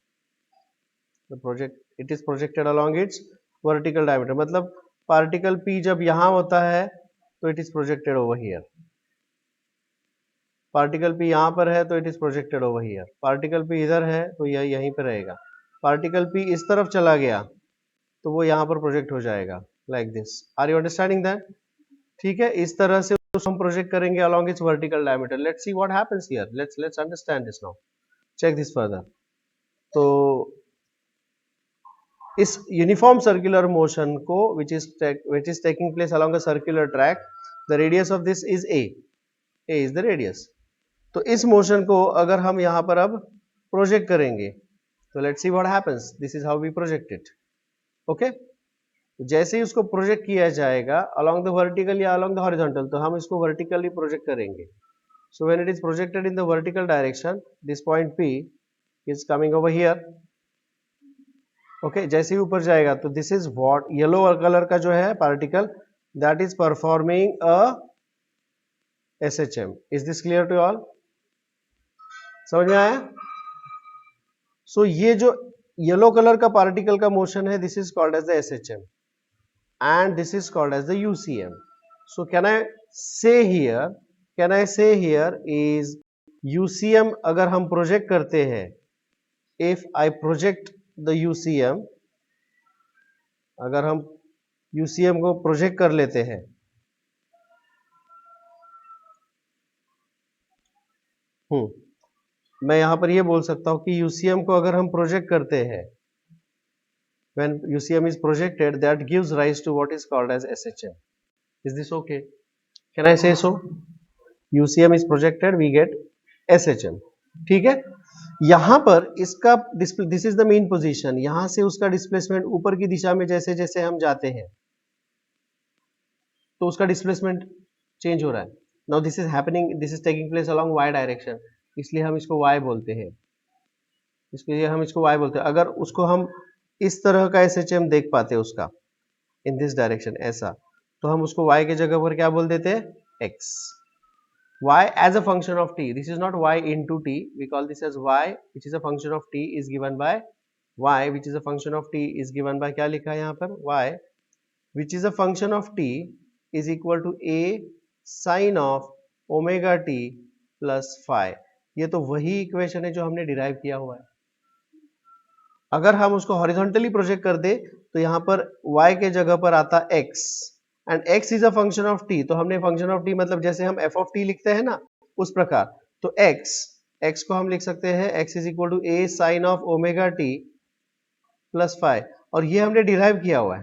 It is projected along its vertical diameter. मतलब पार्टिकल P जब यहां होता है तो it is projected over here. Particle P यहां पर है तो it is projected over here. Particle P इधर है तो यह यहीं पर रहेगा. पार्टिकल P इस तरफ चला गया तो वो यहां पर प्रोजेक्ट हो जाएगा like this. Are you understanding that? ठीक है, इस तरह से हम प्रोजेक्ट करेंगे along its vertical diameter. Let's see what happens here. Let's understand this now. Check this further. तो इस यूनिफॉर्म सर्कुलर मोशन को which is taking place along a circular track, the radius of this is a. A is the radius. तो इस motion को अगर हम यहाँ पर अब प्रोजेक्ट करेंगे तो let's see what happens. This is how we project it. Okay? जैसे ही उसको प्रोजेक्ट किया जाएगा along the vertical या along the horizontal, तो हम इसको vertically प्रोजेक्ट करेंगे. So when it is projected in the vertical direction, this point P is coming over here. Okay, जैसे ही ऊपर जाएगा तो this is what yellow colour का जो है particle, that is performing a SHM. Is this clear to all? समझ में आया? So ये जो येलो कलर का पार्टिकल का मोशन है, this is called as the SHM, and this is called as the UCM. So can I say here is UCM अगर हम प्रोजेक्ट करते हैं, if I project the UCM, अगर हम UCM को प्रोजेक्ट कर लेते हैं, मैं यहां पर ये बोल सकता हूं कि UCM को अगर हम प्रोजेक्ट करते हैं, when UCM is projected, that gives rise to what is called as SHM. Is this okay? Can I say so? UCM is projected, we get SHM. ठीक है. यहां पर इसका this is the main position. यहां से उसका displacement ऊपर की दिशा में जैसे जैसे हम जाते हैं तो उसका डिस्प्लेसमेंट चेंज हो रहा है. Now this is happening, this is taking place along y direction, इसलिए हम इसको y बोलते हैं. इसलिए हम इसको y बोलते हैं. अगर उसको हम इस तरह का SHM देख पाते हैं उसका इन दिस डायरेक्शन ऐसा, तो हम उसको y के जगह पर क्या बोल देते हैं? x. Y as a function of t. This is not y into t. We call this as y, which is a function of t, is given by y, which is a function of t, is given by क्या लिखा है यहाँ पर? y, which is a function of t, is equal to a sin of omega t plus phi. ये तो वही equation है जो हमने डिराइव किया हुआ है. अगर हम उसको हॉरिजॉन्टली प्रोजेक्ट कर दे तो यहाँ पर y के जगह पर आता x, and x is a function of t. तो हमने फंक्शन ऑफ t मतलब जैसे हम f ऑफ t लिखते हैं ना, उस प्रकार. तो x को हम लिख सकते हैं x is equal to a sine of omega t plus phi, और ये हमने डिराइव किया हुआ है.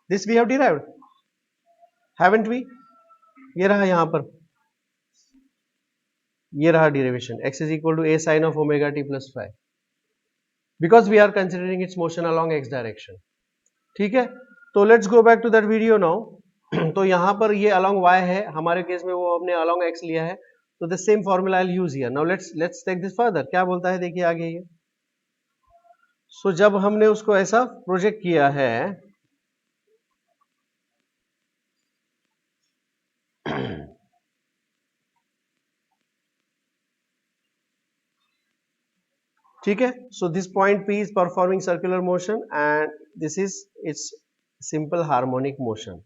This we have derived, haven't we? ये रहा यहां पर, ये रहा derivation, x is equal to a sine of omega t plus phi, because we are considering its motion along x direction. ठीक है, तो let's go back to that video now. तो यहां पर ये अलोंग y है, हमारे केस में वो हमने अलोंग x लिया है, तो the same formula I will use here. Now let's take this further. क्या बोलता है देखिए आगे ये. सो जब हमने उसको ऐसा प्रोजेक्ट किया है, ठीक है. So this point P is performing circular motion and this is it's simple harmonic motion.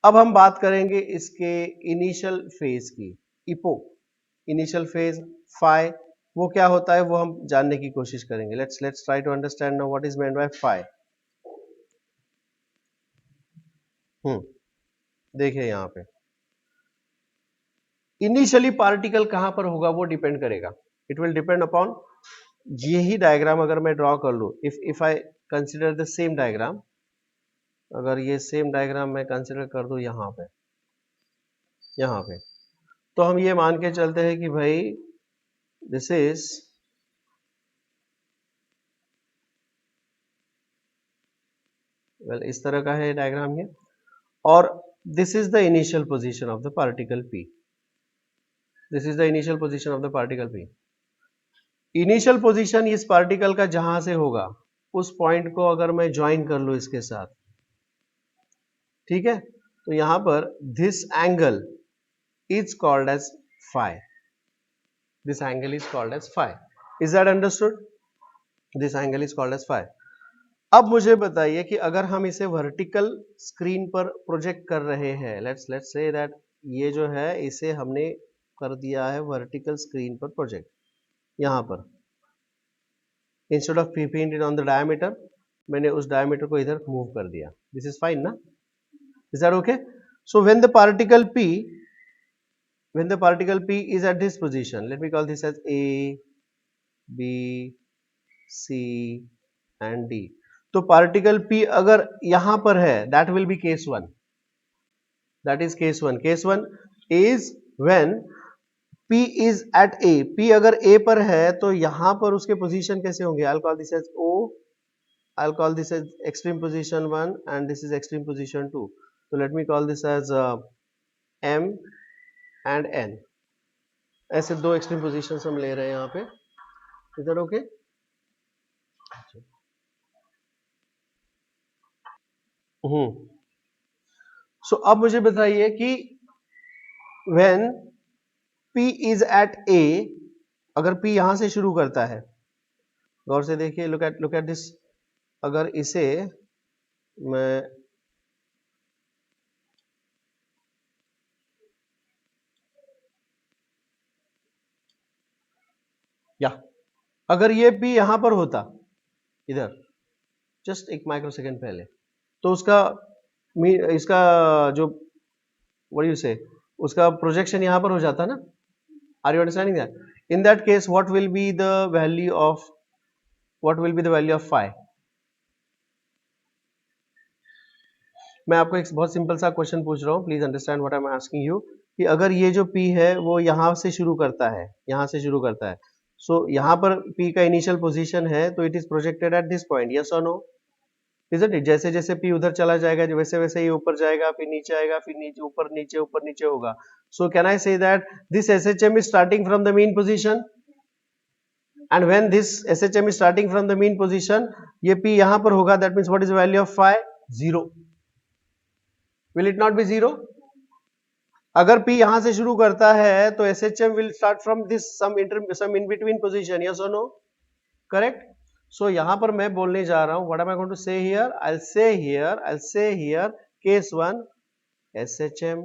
अब हम बात करेंगे इसके इनिशियल फेज की. इपो इनिशियल फेज फाई वो क्या होता है वो हम जानने की कोशिश करेंगे. Let's try to understand now what is meant by phi. देखिए यहाँ पे इनिशियली पार्टिकल कहां पर होगा वो डिपेंड करेगा. इट विल डिपेंड अपॉन यही डायग्राम अगर मैं ड्रॉ कर लूं. If I consider the same diagram, अगर ये सेम डायग्राम मैं कंसिडर कर दूं यहाँ पे तो हम ये मान के चलते हैं कि भाई दिस इज इस तरह का है डायग्राम ये, और this is the initial position of the particle P. This is the initial position of the particle P. Initial position इस पार्टिकल का जहां से होगा उस पॉइंट को अगर मैं ज्वाइन कर लूं इसके साथ, ठीक है, तो यहां पर this angle is called as phi. This angle is called as phi. Is that understood? This angle is called as phi. अब मुझे बताइए कि अगर हम इसे वर्टिकल स्क्रीन पर प्रोजेक्ट कर रहे हैं, लेट्स से दैट ये जो है इसे हमने कर दिया है वर्टिकल स्क्रीन पर प्रोजेक्ट. यहां पर instead of keeping it on the diameter मैंने उस डायमीटर को इधर मूव कर दिया. दिस इज फाइन ना? Is that okay? So when the particle P is at this position, let me call this as A, B, C and D. तो particle P अगर यहां पर है that will be case 1. That is case 1. Case 1 is when P is at A. P अगर A पर है तो यहां पर उसके पोजीशन कैसे होंगे? I'll call this as O. I'll call this as extreme position 1 and this is extreme position 2. So let me call this as M and N. ऐसे दो एक्सट्रीम पोजीशंस हम ले रहे हैं यहाँ पे. इधर ओके. सो अब मुझे बताइए कि when P is at A, अगर P यहां से शुरू करता है, गौर से देखिए, लुक एट दिस. अगर इसे मैं या अगर ये P यहां पर होता इधर जस्ट एक माइक्रो सेकेंड पहले, तो उसका इसका जो व्हाट यू से उसका प्रोजेक्शन यहां पर हो जाता ना. Are you understanding that? In that case what will be the value of phi? मैं आपको एक बहुत सिंपल सा क्वेश्चन पूछ रहा हूँ, please understand what I am asking you. कि अगर ये जो P है वो यहां से शुरू करता है, सो यहां पर P का इनिशियल पोजीशन है तो it is projected at this point. Yes और नो? Isn't it? जैसे जैसे P उधर चला जाएगा वैसे वैसे ये ऊपर जाएगा, फिर नीचे आएगा, फिर नीचे ऊपर नीचे होगा. सो can I say that this SHM is starting from the mean position, and when this SHM is starting from the mean position, ये P यहां पर होगा, that means what is value of phi? 0. Will it not be 0? अगर P यहां से शुरू करता है तो SHM will start from this some in between position. Yes और नो? करेक्ट. सो यहां पर मैं बोलने जा रहा हूं, what am I going to say here? I'll say here case 1 SHM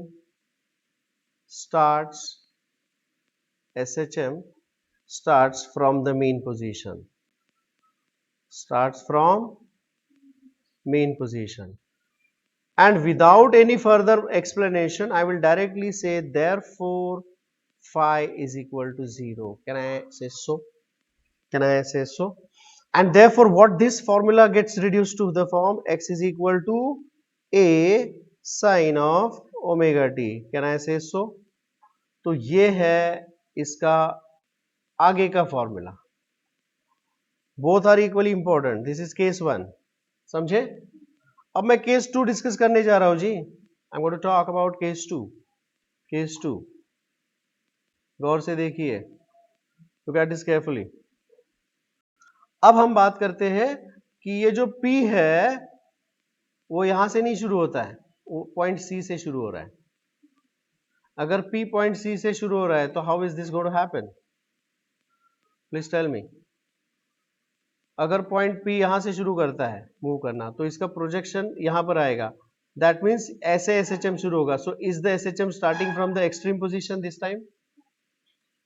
starts from the mean position. And without any further explanation, I will directly say therefore phi is equal to 0. Can I say so? And therefore what this formula gets reduced to the form x is equal to a sin of omega t. Can I say so? तो ये है इसका आगे का formula. Both are equally important. This is case 1. समझे? अब मैं case 2 discuss करने जा रहा हूं जी. I am going to talk about case 2. गौर से देखिए, लुक एट दिस केयरफुली. अब हम बात करते हैं कि ये जो P है वो यहां से नहीं शुरू होता है, वो पॉइंट C से शुरू हो रहा है. अगर P पॉइंट C से शुरू हो रहा है तो how is this going to happen? Please tell me. अगर पॉइंट P यहां से शुरू करता है मूव करना, तो इसका प्रोजेक्शन यहां पर आएगा, दैट मीन्स ऐसे SHM शुरू होगा. So is the SHM starting from the extreme position this time?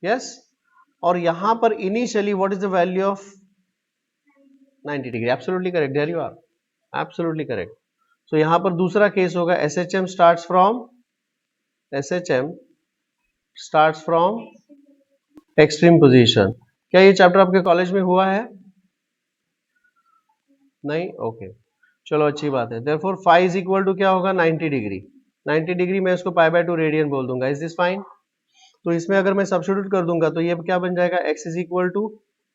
Yes. और यहां पर initially what is the value of 90 degree? Absolutely correct, there you are, absolutely correct. So यहां पर दूसरा केस होगा, SHM starts from extreme position. क्या ये chapter आपके कॉलेज में हुआ है? नहीं, ओके, चलो अच्छी बात है. Therefore phi is equal to क्या होगा? 90 डिग्री. 90 डिग्री मैं इसको π/2 रेडियन बोल दूंगा. Is this fine? तो इसमें अगर मैं सब्स्टिट्यूट कर दूंगा तो ये क्या बन जाएगा? x is equal to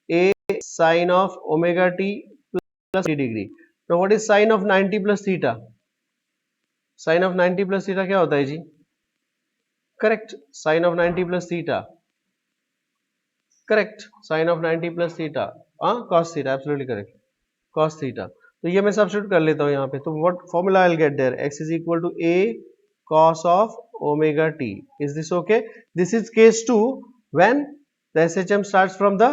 a sine of omega t plus 30 degree. तो what is sine of 90 plus theta? Sine of 90 plus theta क्या होता है जी? Correct, sine of 90 plus theta. Correct, sine of 90 plus theta, हाँ, cos theta, absolutely correct, cos theta. तो ये मैं substitute कर लेता हूँ यहाँ पे. तो what formula I will get there? x is equal to a cos of omega t. Is this okay? This is case 2 when the SHM starts from the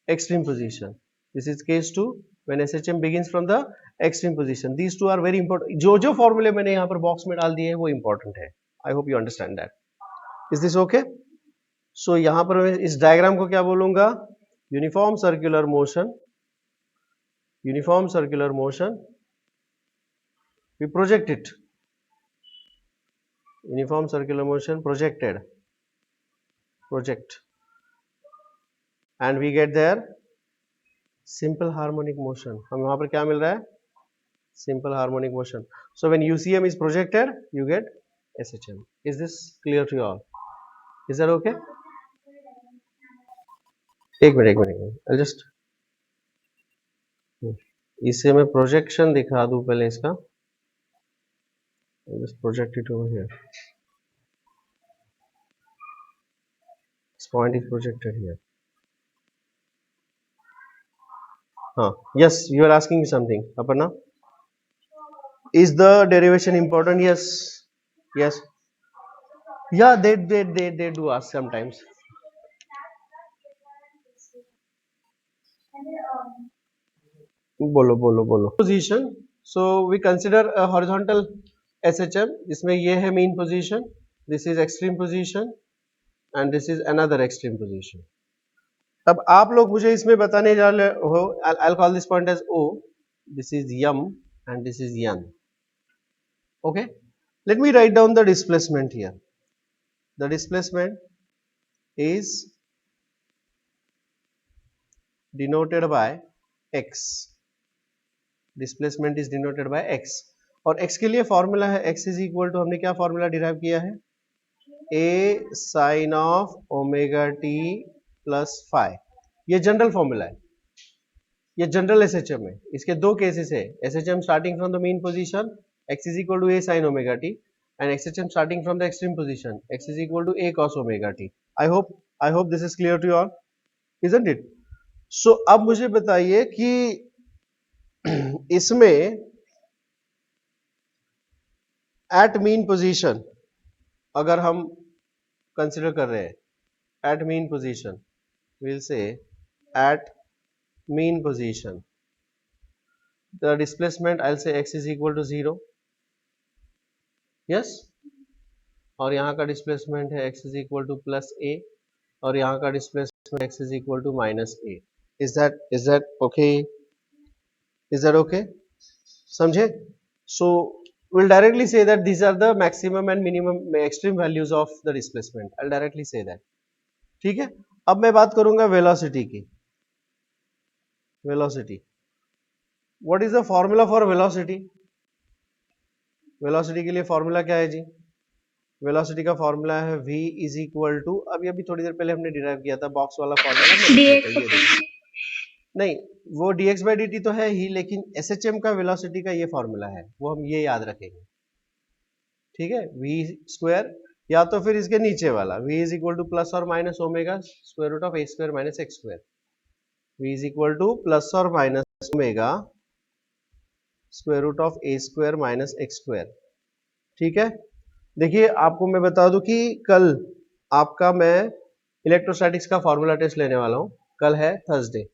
extreme position. This is case 2 when SHM begins from the extreme position. These two are very important. जो फॉर्मूले मैंने यहाँ पर box में डाल दिए हैं वो इंपॉर्टेंट है. I hope you understand that. Is this okay? So यहाँ पर मैं इस डायग्राम को क्या बोलूंगा? Uniform circular motion. Uniform circular motion, we project it. Uniform circular motion project, and we get there simple harmonic motion. हम वहां पर क्या मिल रहा है? Simple harmonic motion. So when UCM is projected, you get SHM. Is this clear to you all? Is that okay? एक minute, I'll just इसे मैं projection दिखा दूं पहले इसका. I'll just project it over here. This point is projected here. Yes, you are asking me something, Aparna. Is the derivation important? Yes. Yeah, they do ask sometimes. बोलो. Position. So we consider a horizontal SHM. इसमें ये है mean position. This is extreme position, and this is another extreme position. अब आप लोग मुझे इसमें बताने जा रहे हो. I'll call this point as O. This is M and this is N. Okay. Let me write down the displacement here. The displacement is denoted by x. Displacement is denoted by x. और x के लिए formula है x is equal to, हमने क्या formula derive किया है? a sine of omega t plus phi. ये general formula है, ये जनरल SHM है. इसके दो केसेस है. SHM starting from the mean position x is equal to a sine omega t, and SHM starting from the extreme position x is equal to a cos omega t. I hope this is clear to you all, isn't it? So अब मुझे बताइए कि इसमें at mean position अगर हम consider कर रहे हैं, at mean position we'll say at mean position the displacement I'll say x is equal to 0. yes, और यहाँ का डिस्प्लेसमेंट है x is equal to plus a, और यहाँ का displacement x is equal to minus a. Is that okay? Is that okay? समझे? सो we'll directly say that these are the maximum and minimum extreme values of the displacement. I'll directly say that. ठीक है. अब मैं बात करूंगा velocity की. Velocity, what is the formula for velocity? Velocity के लिए फॉर्मूला क्या है जी? वेलोसिटी का फॉर्मूला है v इज इक्वल टू, अभी थोड़ी देर पहले हमने डिराइव किया था बॉक्स वाला फॉर्मूला. नहीं, वो dx by dt तो है ही, लेकिन SHM का वेलोसिटी का ये फॉर्मूला है, वो हम ये याद रखेंगे. ठीक है, v स्क्वायर या तो फिर इसके नीचे वाला v is equal to plus और minus omega square root of a square minus x square. v is equal to plus और minus omega square root of a square minus x square. ठीक है. देखिए आपको मैं बता दूं कि कल आपका मैं इलेक्ट्रोस्टैटिक्स का फॉर्मूला टेस्ट लेने वाला हूं. कल है थर्सडे,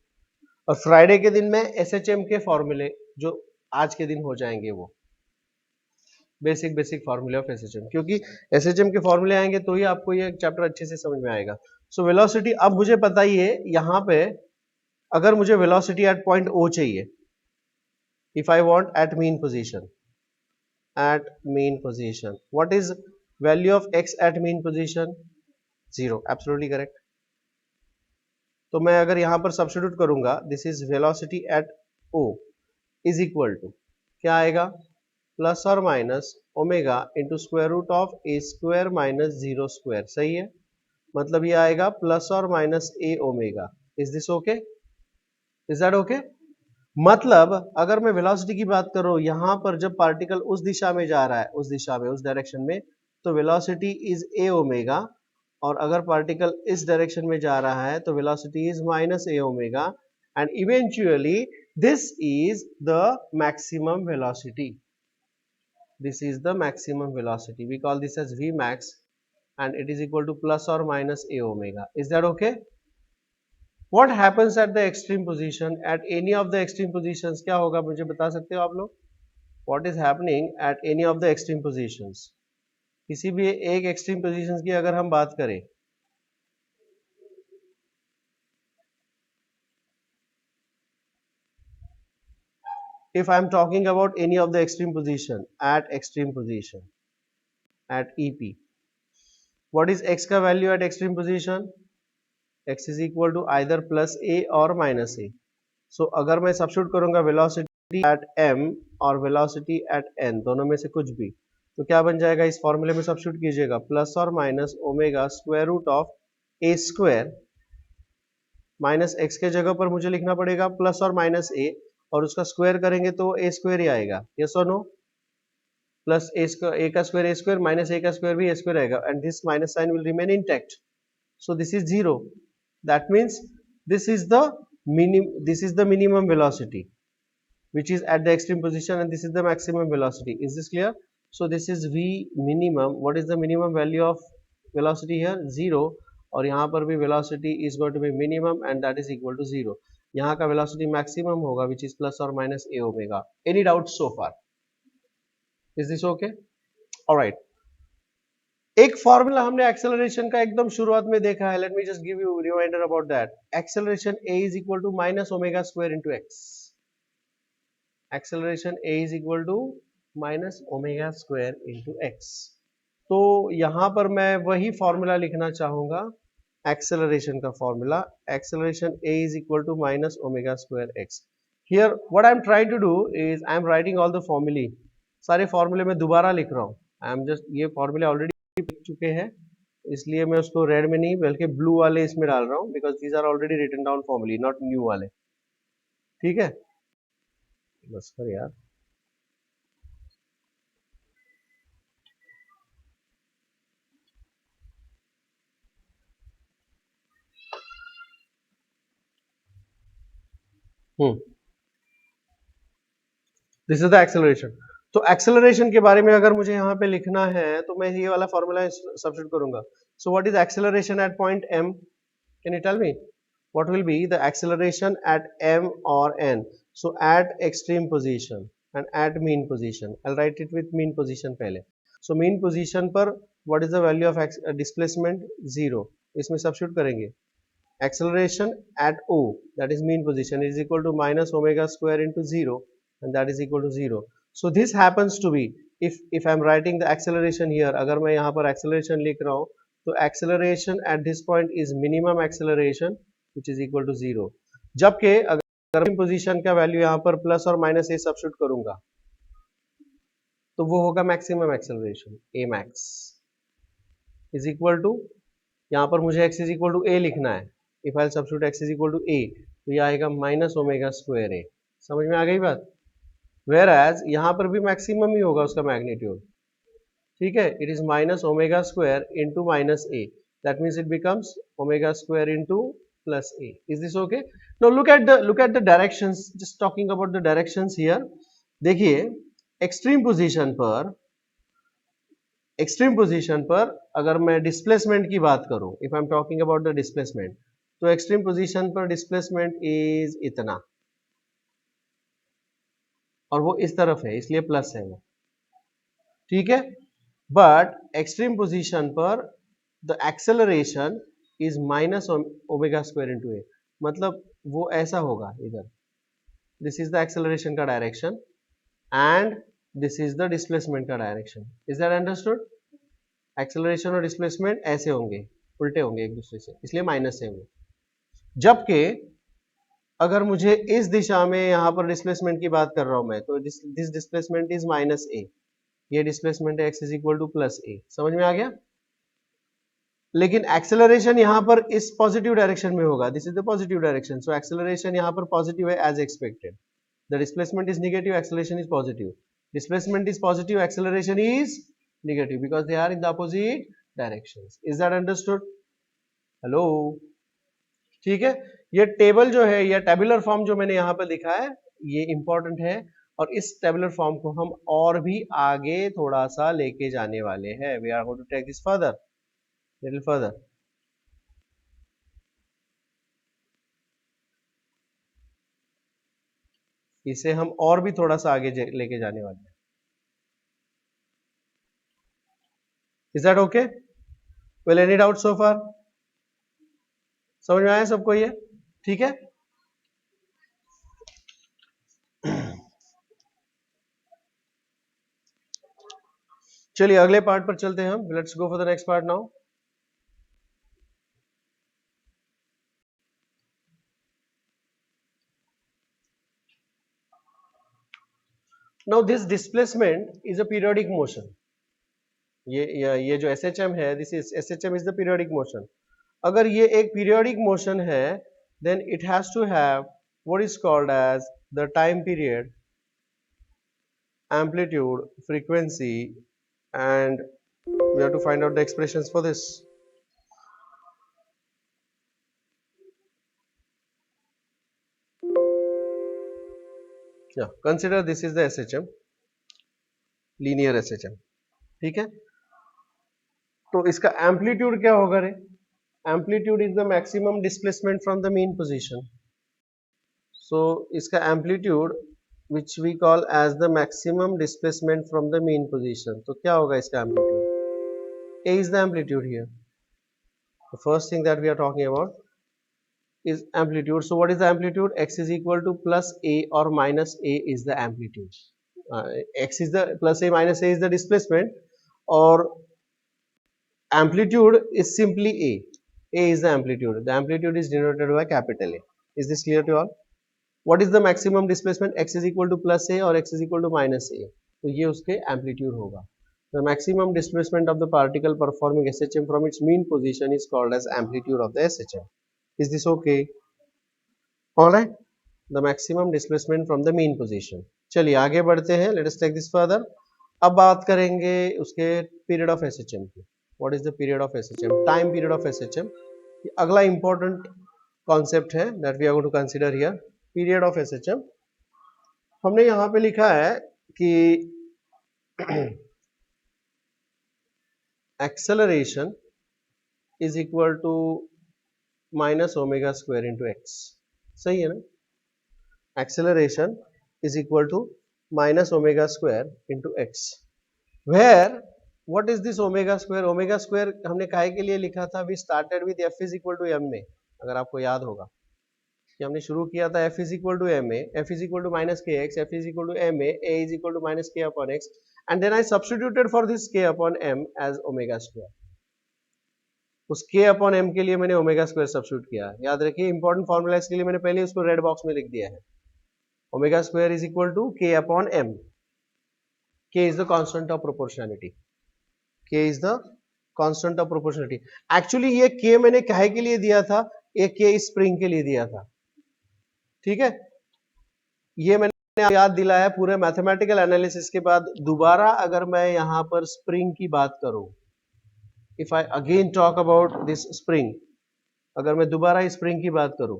और फ्राइडे के दिन में SHM के फॉर्मूले जो आज के दिन हो जाएंगे वो बेसिक फॉर्मूले ऑफ SHM, क्योंकि SHM के फॉर्मूले आएंगे तो ही आपको ये चैप्टर अच्छे से समझ में आएगा। सो वेलोसिटी अब मुझे पता ही है, यहाँ पे अगर मुझे वेलोसिटी एट पॉइंट O चाहिए, if I want at mean position, what is value of x at mean position? 0, absolutely correct. तो मैं अगर यहां पर सब्स्टिट्यूट करूंगा, this is velocity at O is equal to क्या आएगा, प्लस और minus omega into square root of a square minus 0 square. सही है, मतलब ये आएगा प्लस और minus a omega. Is this okay? Is that okay? मतलब अगर मैं वेलोसिटी की बात करूं, यहां पर जब पार्टिकल उस दिशा में जा रहा है, उस दिशा में, उस डायरेक्शन में, तो वेलोसिटी इज ए ओमेगा, और अगर पार्टिकल इस डायरेक्शन में जा रहा है तो velocity is minus a omega, and eventually this is the maximum velocity. This is the maximum velocity. We call this as V max, and it is equal to plus or minus a omega. Is that okay? What happens at the extreme position? At any of the extreme positions क्या होगा मुझे बता सकते हो आप लोग? What is happening at any of the extreme positions? किसी भी एक extreme positions की अगर हम बात करें, if I am talking about any of the extreme position, at extreme position, at EP, what is x का value at extreme position? x is equal to either plus a or minus a. So अगर मैं substitute करूंगा velocity at m और velocity at n, दोनों में से कुछ भी, तो क्या बन जाएगा? इस फॉर्मूले में सब्स्टिट्यूट कीजिएगा, प्लस और minus omega square root of a square minus x के जगह पर मुझे लिखना पड़ेगा प्लस और माइनस ए, और उसका स्क्वायर करेंगे तो ए स्क्वायर ही आएगा। यस और नो? प्लस ए का square a square, minus a का स्क्वायर भी ए स्क्वायर आएगा, and this minus sign will remain intact. So this is 0. That means this is the minimum velocity which is at the extreme position, and this is the maximum velocity. Is this clear? So this is V minimum. What is the minimum value of velocity here? 0. और यहाँ पर भी velocity is going to be minimum, and that is equal to 0. यहाँ का velocity maximum होगा which is plus or minus a omega. Any doubts so far? Is this okay? All right. एक formula हमने acceleration का एकदम शुरुआत में देखा है. Let me just give you reminder about that. Acceleration a is equal to minus omega square into x. Acceleration a is equal to minus omega square into x. तो यहां पर मैं वही फॉर्मूला लिखना चाहूंगा, एक्सेलरेशन का formula. Acceleration a is equal to minus omega square x. Here what I am trying to do is I am writing all the फॉर्मूले. सारे फॉर्मूले में दोबारा लिख रहा हूं. आई एम जस्ट, ये फॉर्मूले ऑलरेडी चुके हैं, इसलिए मैं उसको रेड में नहीं बल्कि ब्लू वाले इसमें डाल रहा हूं, because these are already written down फॉर्मूले, नॉट न्यू वाले. ठीक है, बस कर यार. This is the acceleration. तो एक्सेलरेशन के बारे में अगर मुझे यहाँ पे लिखना है तो मैं ये वाला फॉर्मूला सब्स्टिट्यूट करूंगा. So what is acceleration at point m? Can you tell me what will be the acceleration at m or n? So at extreme position and at mean position, I'll write it with mean position पहले. So mean position पर what is the value of displacement? 0. इसमें substitute करेंगे. Acceleration at O, that is mean position, is equal to minus omega square into 0, and that is equal to 0. So this happens to be, if I'm writing the acceleration here, अगर मैं यहाँ पर acceleration लिख रहा हूँ, तो acceleration at this point is minimum acceleration which is equal to 0. जबकि अगर पोजीशन का वैल्यू यहाँ पर प्लस और माइनस ए सब्स्टिट्यूट करूंगा तो वो होगा maximum acceleration. A max is equal to, यहाँ पर मुझे x is equal to a लिखना है. If I substitute x is equal to a, तो ये आएगा माइनस ओमेगा स्क्वायर ए. समझ में आ गई बात? वेयर एज यहाँ पर भी मैक्सिमम ही होगा उसका मैग्नीट्यूड. ठीक है, it is minus omega square into minus A. That means it becomes omega square into plus a. Is this okay? Now look at the directions. Just talking about the directions here. देखिए extreme position पर अगर मैं displacement की बात करूं, if I am talking about the displacement, तो extreme position पर displacement is इतना, और वो इस तरफ है इसलिए प्लस है वो, ठीक है। बट एक्सट्रीम पोजीशन पर the acceleration is minus omega square into a, मतलब वो ऐसा होगा इधर, दिस इज द एक्सेलरेशन का direction and this is the displacement का direction, is that understood. Acceleration और डिस्प्लेसमेंट ऐसे होंगे, उल्टे होंगे एक दूसरे से, इसलिए माइनस है वो। जबकि अगर मुझे इस दिशा में यहां पर डिस्प्लेसमेंट की बात कर रहा हूं मैं, तो this displacement is minus a, ये डिस्प्लेसमेंट है x is equal to plus a, समझ में आ गया। लेकिन एक्सेलरेशन यहां पर इस पॉजिटिव डायरेक्शन में होगा, this is the positive direction, so acceleration यहां पर पॉजिटिव है as expected. The displacement is negative, acceleration is positive, displacement is positive, acceleration is negative because they are in the opposite directions, is that understood. Hello, ठीक है। ये table जो है या tabular form जो मैंने यहाँ पर लिखा है ये इंपॉर्टेंट है, और इस टेबुलर फॉर्म को हम और भी आगे थोड़ा सा लेके जाने वाले हैं। We are going to take this further, little further. इसे हम और भी थोड़ा सा आगे लेके जाने वाले हैं। Is that okay? Well, any doubt so far? समझ में आया सबको ये? ठीक है। चलिए अगले पार्ट पर चलते हैं हम। Let's go for the next part now. Now this displacement is a periodic motion. ये जो SHM है, this is SHM is the periodic motion. अगर ये एक पीरियोडिक मोशन है then it has to have what is called as the time period, amplitude, frequency, and we have to find out the expressions for this. Yeah, consider this is the SHM, linear SHM, ठीक है। तो इसका amplitude क्या होगा रे? Amplitude is the maximum displacement from the mean position. So इसका amplitude which we call as the maximum displacement from the mean position, तो क्या होगा इसका amplitude? A is the amplitude here. The first thing that we are talking about is amplitude. So what is the amplitude? X is equal to plus A or minus A is the amplitude. X is the plus A minus A is the displacement, or amplitude is simply A. A is the amplitude. The amplitude is denoted by capital A. Is this clear to all? What is the maximum displacement? X is equal to plus A or X is equal to minus A. तो ये उसके amplitude होगा. The maximum displacement of the particle performing SHM from its mean position is called as amplitude of the SHM. Is this okay? All right. The maximum displacement from the mean position. चलिए आगे बढ़ते हैं. Let us take this further. अब बात करेंगे उसके period of SHM की. What is the period of SHM? Time period of SHM. अगला important concept है that we are going to consider here. Period of SHM. हमने यहाँ पे लिखा है कि acceleration is equal to minus omega square into x. सही है ना? Acceleration is equal to minus omega square into x. Where what is this omega square? Omega square हमने काहे के लिए लिखा था? We started with f is equal to m में, अगर आपको याद होगा कि हमने शुरू किया था f is equal to ma, f is equal to minus kx, f is equal to ma, a is equal to minus k upon x, and then I substituted for this k upon m as omega square. उस k upon m के लिए मैंने omega square substitute किया। याद रखिए important formula इसके लिए मैंने पहले उसको रेड बॉक्स में लिख दिया है। Omega square is equal to k upon m. k is the constant of proportionality. k is the constant of proportionality. Actually ये k मैंने काहे के लिए दिया था? एक k स्प्रिंग के लिए दिया था, ठीक है। ये मैंने याद दिलाया पूरे मैथमेटिकल एनालिसिस के बाद। दोबारा अगर मैं यहां पर स्प्रिंग की बात करूं, if I again talk about this spring, अगर मैं दोबारा स्प्रिंग की बात करूं,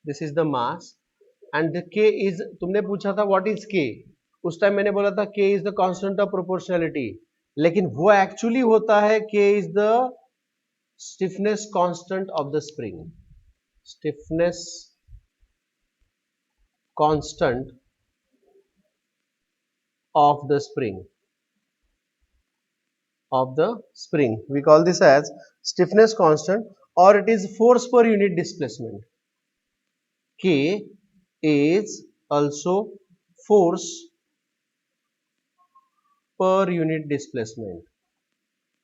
this is the mass and the k is, तुमने पूछा था व्हाट इज k, उस टाइम मैंने बोला था k is the constant of proportionality. लेकिन वो एक्चुअली होता है K is the stiffness constant of the spring, stiffness constant of the spring we call this as stiffness constant, or it is force per unit displacement. K is also force per unit displacement.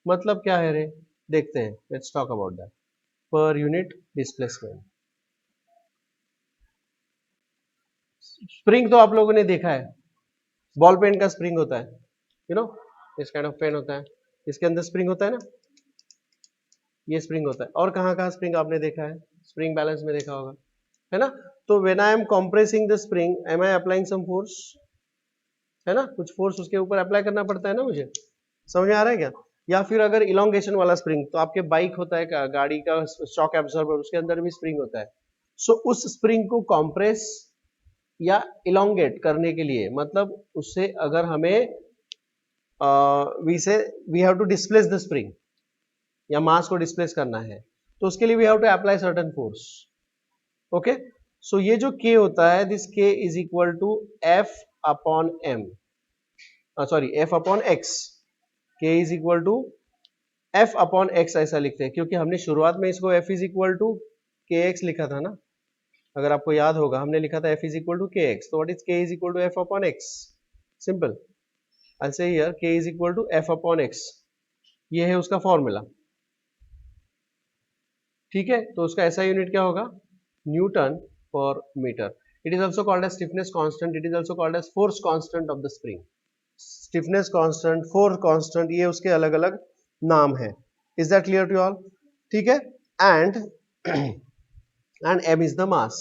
मतलब क्या है रे, देखते हैं, let's talk about that. Per unit displacement. Spring तो आप लोगों ने देखा है, बॉल पेन का स्प्रिंग होता है, यू नो इस काइंड ऑफ पेन होता है, इसके अंदर स्प्रिंग होता है ना, ये स्प्रिंग होता है। और कहाँ कहाँ स्प्रिंग आपने देखा है, स्प्रिंग बैलेंस में देखा होगा, है ना। तो when I am compressing the spring am I applying some force, है ना, कुछ फोर्स उसके ऊपर अप्लाई करना पड़ता है ना, मुझे समझ में आ रहा है क्या। या फिर अगर इलोंगेशन वाला स्प्रिंग, तो आपके बाइक होता है का, गाड़ी का शॉक एब्जॉर्बर, उसके अंदर भी स्प्रिंग होता है। सो उस स्प्रिंग को कॉम्प्रेस या इलोंगेट करने के लिए, मतलब उससे अगर हमें we have to displace the spring या मास को डिस्प्लेस करना है, तो उसके लिए we have to apply certain force. Okay, so ये जो K होता है, this K is equal to F upon M, sorry F upon X। K is equal to F upon X ऐसा लिखते हैं, क्योंकि हमने शुरुआत में इसको F is equal to KX लिखा था ना, अगर आपको याद होगा हमने लिखा था F is equal to KX, तो what is K is equal to F upon X, simple. I say here K is equal to F upon X, ये है उसका फॉर्मूला, ठीक है। तो उसका SI यूनिट क्या होगा, newton per metre. It is also called as stiffness constant, it is also called as force constant of the spring. Stiffness constant, force constant, ये उसके अलग अलग नाम है। Is that clear to all, ठीक है। And m is the mass.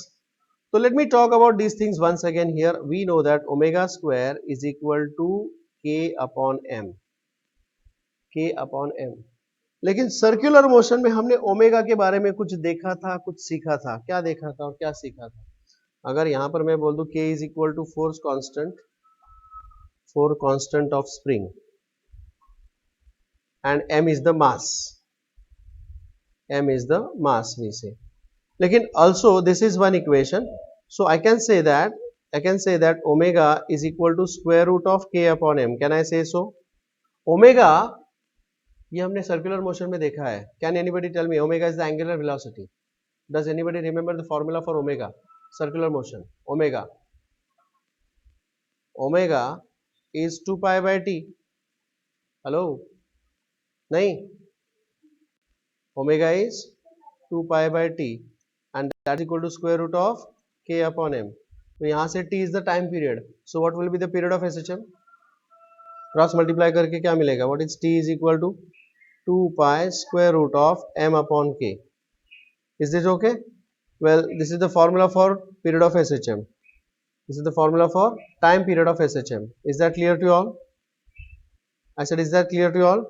So let me talk about these things once again here. We know that omega square is equal to K upon M, K upon M. लेकिन circular motion में हमने omega के बारे में कुछ देखा था, कुछ सीखा था। क्या देखा था और क्या सीखा था? अगर यहां पर मैं बोल दूं K is equal to force constant of spring and M is the mass, M is the mass we say. लेकिन also this is one equation, so I can say that omega is equal to square root of K upon M. Can I say so? Omega ये हमने circular motion में देखा है। Can anybody tell me, omega is the angular velocity. Does anybody remember the formula for omega, circular motion? Omega is 2 pi by T. Hello, नहीं, omega is 2 pi by T and that is equal to square root of K upon M। तो यहां से T is the time period, so what will be the period of SHM? Cross multiply करके क्या मिलेगा, what is T is equal to 2 pi square root of M upon K. Is this okay? Well, this is the formula for period of SHM. This is the formula for time period of SHM. Is that clear to you all? I said, is that clear to you all?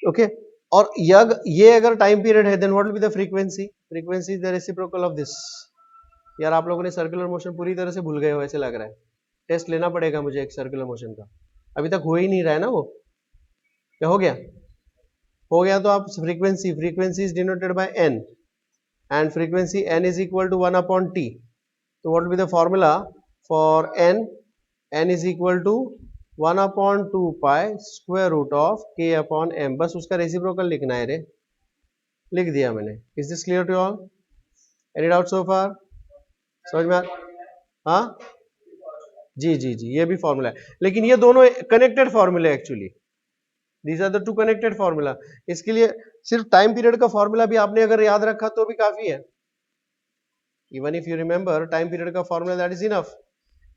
Okay. और ये अगर time period है, then what will be the frequency? Frequency is the reciprocal of this. यार आप लोगों ने circular motion पूरी तरह से भूल गए हो ऐसे लग रहा है। टेस्ट लेना पड़ेगा मुझे एक सर्कुलर मोशन का, अभी तक हो ही नहीं रहा है ना वो। क्या हो गया? हो गया तो आप frequency is denoted by n and frequency n is equal to 1 upon t। तो what will be the formula for n is equal to 1 upon 2 pi square root of K upon M। बस उसका reciprocal लिखना है रे, लिख दिया मैंने। Is this clear to all? Any doubt so far? समझ में? हाँ जी जी जी, ये भी फॉर्मूला है, लेकिन ये दोनों कनेक्टेड फॉर्मूले actually, These are the two connected formula. इसके लिए सिर्फ टाइम पीरियड का फॉर्मूला भी आपने अगर याद रखा तो भी काफी है। Even if you remember time period का फॉर्मूला, that is enough.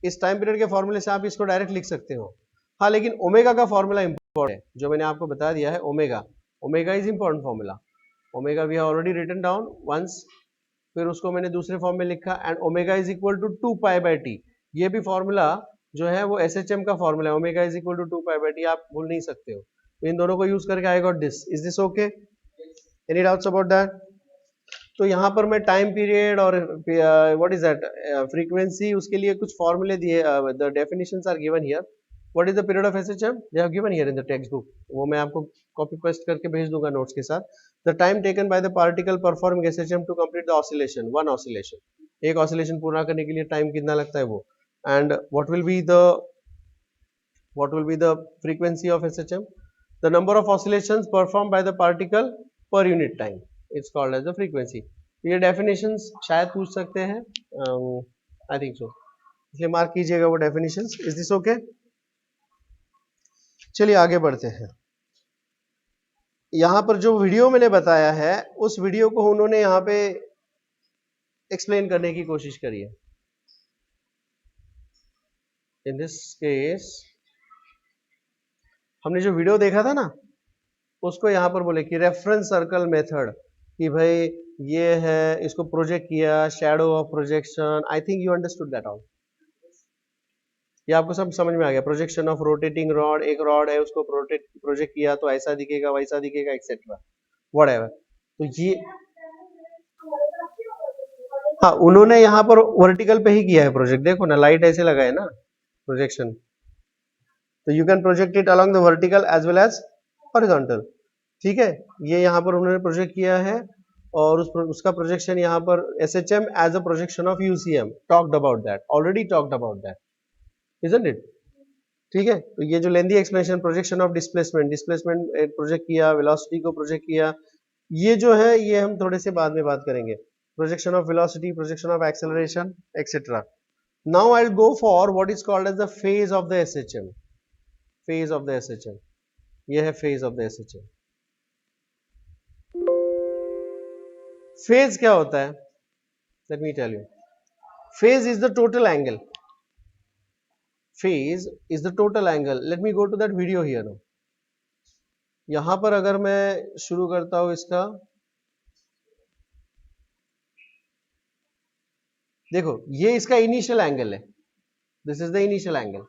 इस टाइम पीरियड के फॉर्मूले से आप इसको डायरेक्ट लिख सकते हो। हाँ, लेकिन ओमेगा का फॉर्मूला इंपॉर्टेंट है, जो मैंने आपको बता दिया है। Omega is important formula. Omega we have already written down once, फिर उसको मैंने दूसरे फॉर्म में लिखा, and omega is equal to 2 pi by T. ये भी फॉर्मूला जो है वो SHM का फॉर्मूला है। Omega is equal to 2 pi by T, आप भूल नहीं सकते हो। तो इन दोनों को यूज करके I got this. Is this okay? Any doubts about that? तो यहाँ पर मैं टाइम पीरियड और व्हाट इज दैट फ्रीक्वेंसी, उसके लिए कुछ फॉर्मूले दिए, the definitions are given here. What is the period of SHM, they have given here in the text book, वो मैं आपको कॉपी पेस्ट करके भेज दूंगा नोट्स के साथ. The time taken by the particle performing SHM to complete the oscillation, one oscillation, एक oscillation पूरा करने के लिए टाइम कितना लगता है वो. And what will be the frequency of SHM, the number of oscillations perform by the particle per unit time, it's called as the frequency. ये डेफिनेशंस शायद पूछ सकते हैं, आई थिंक सो, इसलिए मार्क कीजिएगा वो डेफिनेशंस. Is this okay? चलिए आगे बढ़ते हैं. यहां पर जो वीडियो मैंने बताया है उस वीडियो को उन्होंने यहां पे एक्सप्लेन करने की कोशिश करी है. इन दिस केस हमने जो वीडियो देखा था ना उसको यहां पर बोले कि रेफरेंस सर्कल मेथड, कि भाई ये है, इसको प्रोजेक्ट किया, shadow of projection. I think you understood that all. ये आपको सब समझ में आ गया. प्रोजेक्शन ऑफ रोटेटिंग रॉड, एक रॉड है उसको प्रोजेक्ट किया तो ऐसा दिखेगा वैसा दिखेगा एक्सेट्रा व्हाटएवर. तो ये हाँ उन्होंने यहाँ पर वर्टिकल पे ही किया है प्रोजेक्ट. देखो ना लाइट ऐसे लगा है ना प्रोजेक्शन, तो you can project it along the vertical as well as horizontal. ठीक है, ये यहाँ पर उन्होंने प्रोजेक्ट किया है और उसका प्रोजेक्शन यहाँ पर SHM as a projection of UCM, talked about that, already talked about that, isn't it. ठीक है, तो ये जो lengthy explanation, projection of displacement project किया, वेलोसिटी को प्रोजेक्ट किया, ये जो है ये हम थोड़े से बाद में बात करेंगे. Projection of velocity, projection of acceleration etcetera. Now I will go for what is called as the phase of the SHM. Phase of the SHM, ये है phase of the SHM. Phase क्या होता है? Let me tell you. Phase is the total angle. Phase is the total angle. Let me go to that video here now. यहां पर अगर मैं शुरू करता हूं इसका, देखो ये इसका इनिशियल एंगल है. This is the initial angle.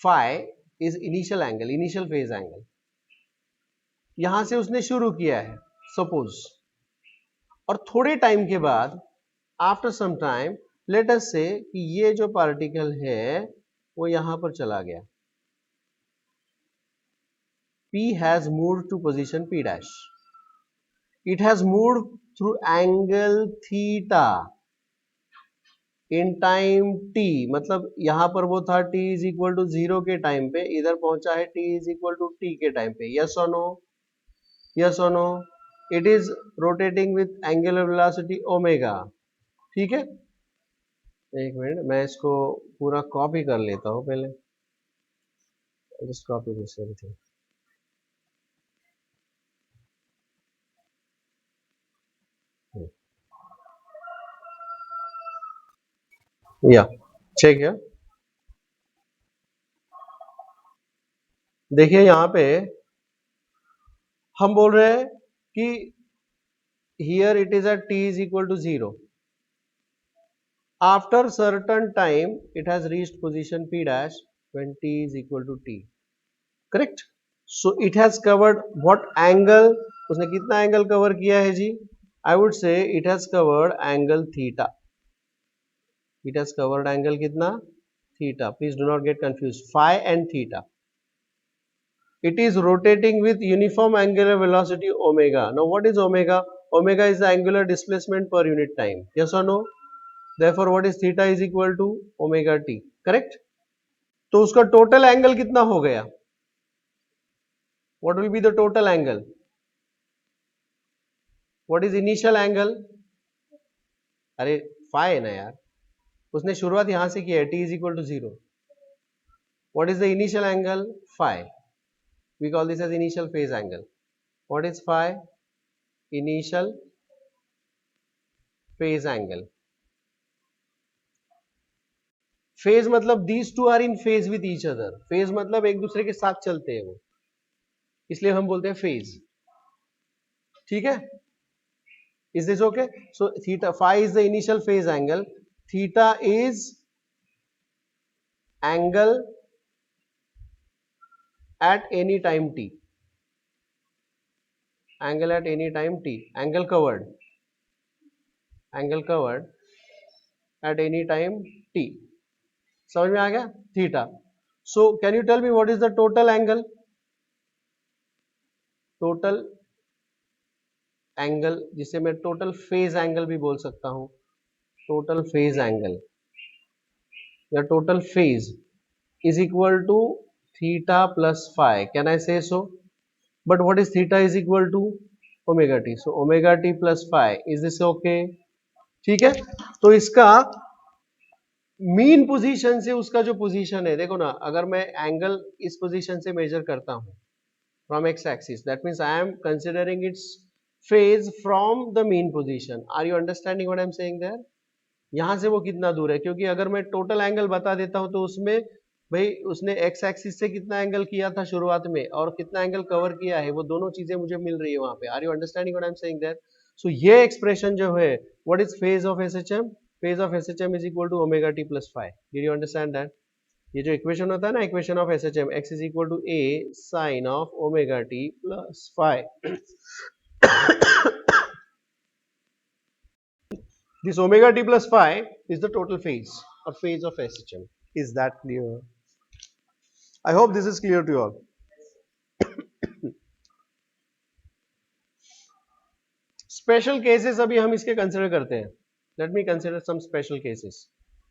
Phi is initial angle, initial phase angle. यहां से उसने शुरू किया है सपोज, और थोड़े टाइम के बाद after some time let us say कि ये जो पार्टिकल है वो यहां पर चला गया. P has moved to position P dash. It has moved through angle theta in time t. मतलब यहां पर वो था t is equal to 0 के टाइम पे, इधर पहुंचा है t is equal to t के टाइम पे. Yes or no? Yes or no? It is rotating with angular velocity omega. ठीक है, एक मिनट मैं इसको पूरा कॉपी कर लेता हूं पहले. Just copy this everything. या ठीक है, देखिए यहां पे हम बोल रहे हैं कि here it is at t is equal to 0. After certain time it has reached position P dash when t is equal to t. Correct? So it has covered what angle? उसने कितना एंगल कवर किया है जी? I would say it has covered angle theta. It has covered angle कितना? Theta. Please do not get confused. Phi and theta. It is rotating with uniform angular velocity omega. Now what is omega? Omega is the angular displacement per unit time. Yes or no? Therefore what is theta is equal to omega t. Correct? तो उसका total angle कितना हो गया? What will be the total angle? What is initial angle? अरे phi है ना यार, उसने शुरुआत यहां से की है, t is equal to 0. What is the initial angle? Phi. We call this as initial phase angle. What is phi? Initial phase angle. Phase मतलब these two are in phase with each other. Phase मतलब एक दूसरे के साथ चलते हैं वो, इसलिए हम बोलते हैं फेज. ठीक है, is this okay? So theta phi is the initial phase angle. Theta is angle at any time t. Angle at any time t. Angle covered. Angle covered at any time t. समझ में आ गया? Theta. So can you tell me what is the total angle? Total angle, जिसे मैं total phase angle भी बोल सकता हूं, टोटल फेज एंगल या total phase is equal to theta plus phi. Can I say so? But what is theta is equal to omega t. So omega t plus phi. Is this okay? ठीक है, तो इसका mean position से उसका जो position है, देखो ना, अगर मैं एंगल इस पोजीशन से मेजर करता हूं from X axis, that means I am considering its phase from the mean position. Are you understanding what I am saying there? यहां से वो कितना दूर है, क्योंकि अगर मैं टोटल एंगल बता देता हूं तो उसमें भाई उसने एक्स एक्सिस से कितना एंगल किया था शुरुआत में और कितना एंगल कवर किया है, वो दोनों चीजें मुझे मिल रही है वहां पे. Are you understanding what I am saying that? So ये एक्सप्रेशन जो है, what is phase of SHM? Phase of SHM is equal to omega t plus phi. Did you understand that? ये जो इक्वेशन होता है ना, equation of SHM, x is equal to a sine of omega t plus phi. This omega t plus phi is the total phase or phase of SHM. Is that clear? I hope this is clear to you all. Special cases अभी हम इसके consider करते हैं. Let me consider some special cases.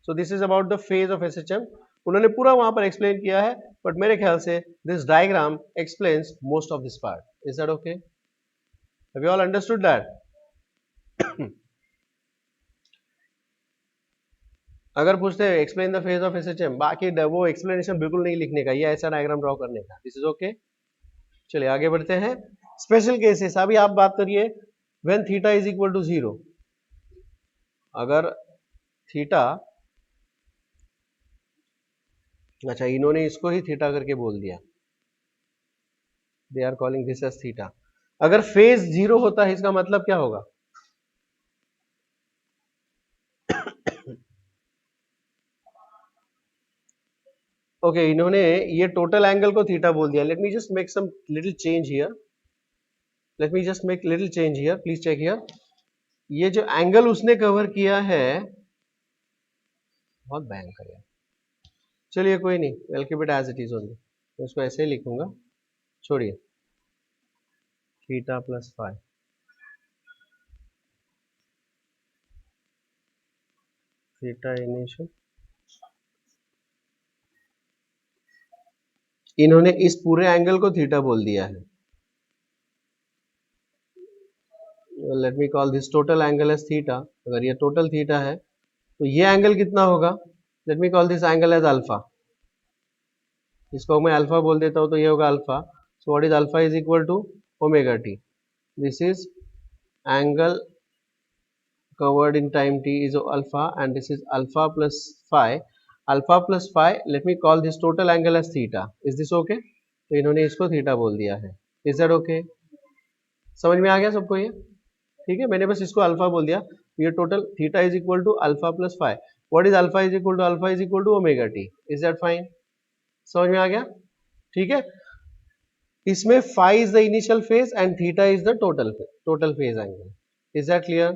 So this is about the phase of SHM. उन्होंने पूरा वहां पर explain किया है, but मेरे ख्याल से this diagram explains most of this part. Is that okay? Have you all understood that? अगर पूछते हैं explain the phase of SHM, बाकी वो एक्सप्लेनेशन बिल्कुल नहीं लिखने का, ये ऐसा डायग्राम ड्रॉ करने का. This is okay. चलिए आगे बढ़ते हैं. स्पेशल केसेस, अभी आप बात करिए when theta is equal to 0. अगर थीटा, अच्छा इन्होंने इसको ही थीटा करके बोल दिया, they are calling this as theta. अगर फेज 0 होता है इसका मतलब क्या होगा? ओके इन्होंने ये टोटल एंगल को थीटा बोल दिया. Let me just make some little change here. Let me just make little change here, please check here. ये जो एंगल उसने कवर किया है बहुत भयंकर है. चलिए कोई नहीं, well keep it as it is only. मैं इसको ऐसे ही लिखूंगा, छोड़िए. Theta plus phi, theta initial. इन्होंने इस पूरे एंगल को थीटा बोल दिया है. Let me call this total angle as theta. अगर ये टोटल थीटा है तो ये एंगल कितना होगा? Let me call this angle as alpha. इसको मैं अल्फा बोल देता हूं तो ये होगा alpha. So what is alpha is equal to omega T. This is angle covered in time t is alpha, and this is alpha plus phi. Alpha plus phi, let me call this total angle as theta. Is this okay? तो इन्होंने इसको theta बोल दिया है. Is that okay? समझ में आ गया सबको ये? ठीक है, मैंने बस इसको अल्फा बोल दिया. ये total theta is equal to alpha plus phi. What is alpha is equal to? Alpha is equal to omega T. Is that fine? समझ में आ गया? ठीक है, इसमें phi is the initial phase and theta is the total phase angle. Is that clear?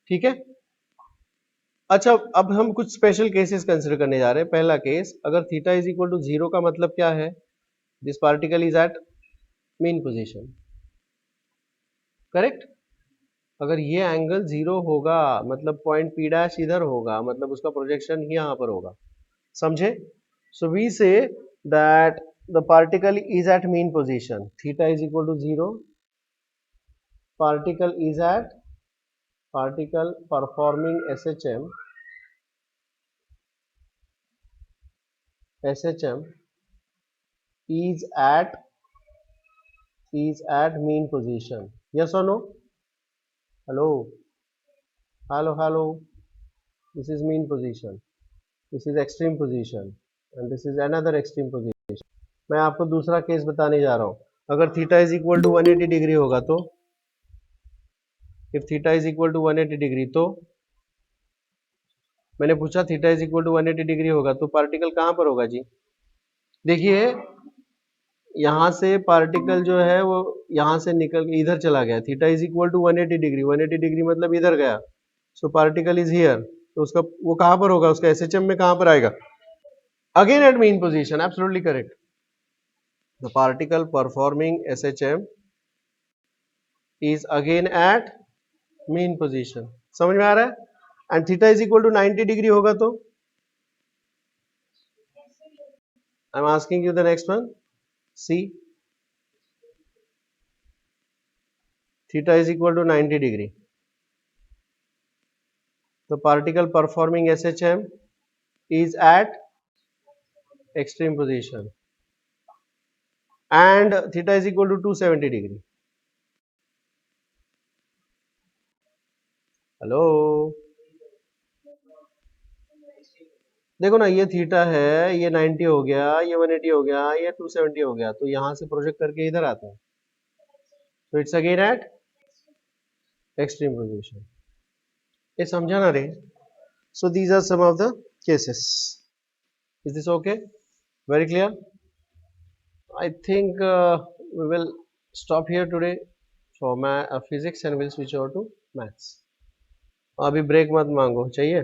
ठीक है. अच्छा, अब हम कुछ स्पेशल केसेस कंसिडर करने जा रहे हैं. पहला केस, अगर थीटा इज इक्वल टू 0 का मतलब क्या है? This particle is at mean position. Correct. अगर ये एंगल 0 होगा मतलब पॉइंट पी डैश इधर होगा, मतलब उसका प्रोजेक्शन ही यहां पर होगा. समझे? So we say that the particle is at mean position. Theta is equal to 0. Particle is at, particle performing SHM is at mean position. Yes or no? Hello. This is mean position, this is extreme position, and this is another extreme position. मैं आपको दूसरा case बताने जा रहा हूं. अगर theta is equal to 180 degree होगा तो, if theta is equal to 180 degree, तो मैंने पूछा theta is equal to 180 degree होगा तो पार्टिकल कहां पर होगा जी? देखिए यहां से पार्टिकल जो है वो यहां से निकल के इधर चला गया. Theta is equal to 180 degree, 180 degree मतलब इधर गया. So particle is here. तो उसका वो कहां पर होगा? उसका एसएचएम में कहां पर आएगा? Again at mean position, absolutely correct. The particle performing SHM is again at mean position. समझ में आ रहा है? And theta is equal to 90 degree होगा तो I'm asking you the next one. See, theta is equal to 90 degree. The particle performing SHM is at extreme position and theta is equal to 270 degree. Hello, देखो ना, ये theta है, ये 90 हो गया, ये 180 हो गया, ये 270 हो गया, तो यहां से प्रोजेक्ट करके इधर आता है, तो it's again at extreme position. ये समझा ना रे? So these are some of the cases. Is this okay? Very clear? I think we will stop here today for physics and we'll switch over to maths. अभी break मत मांगो, चाहिए?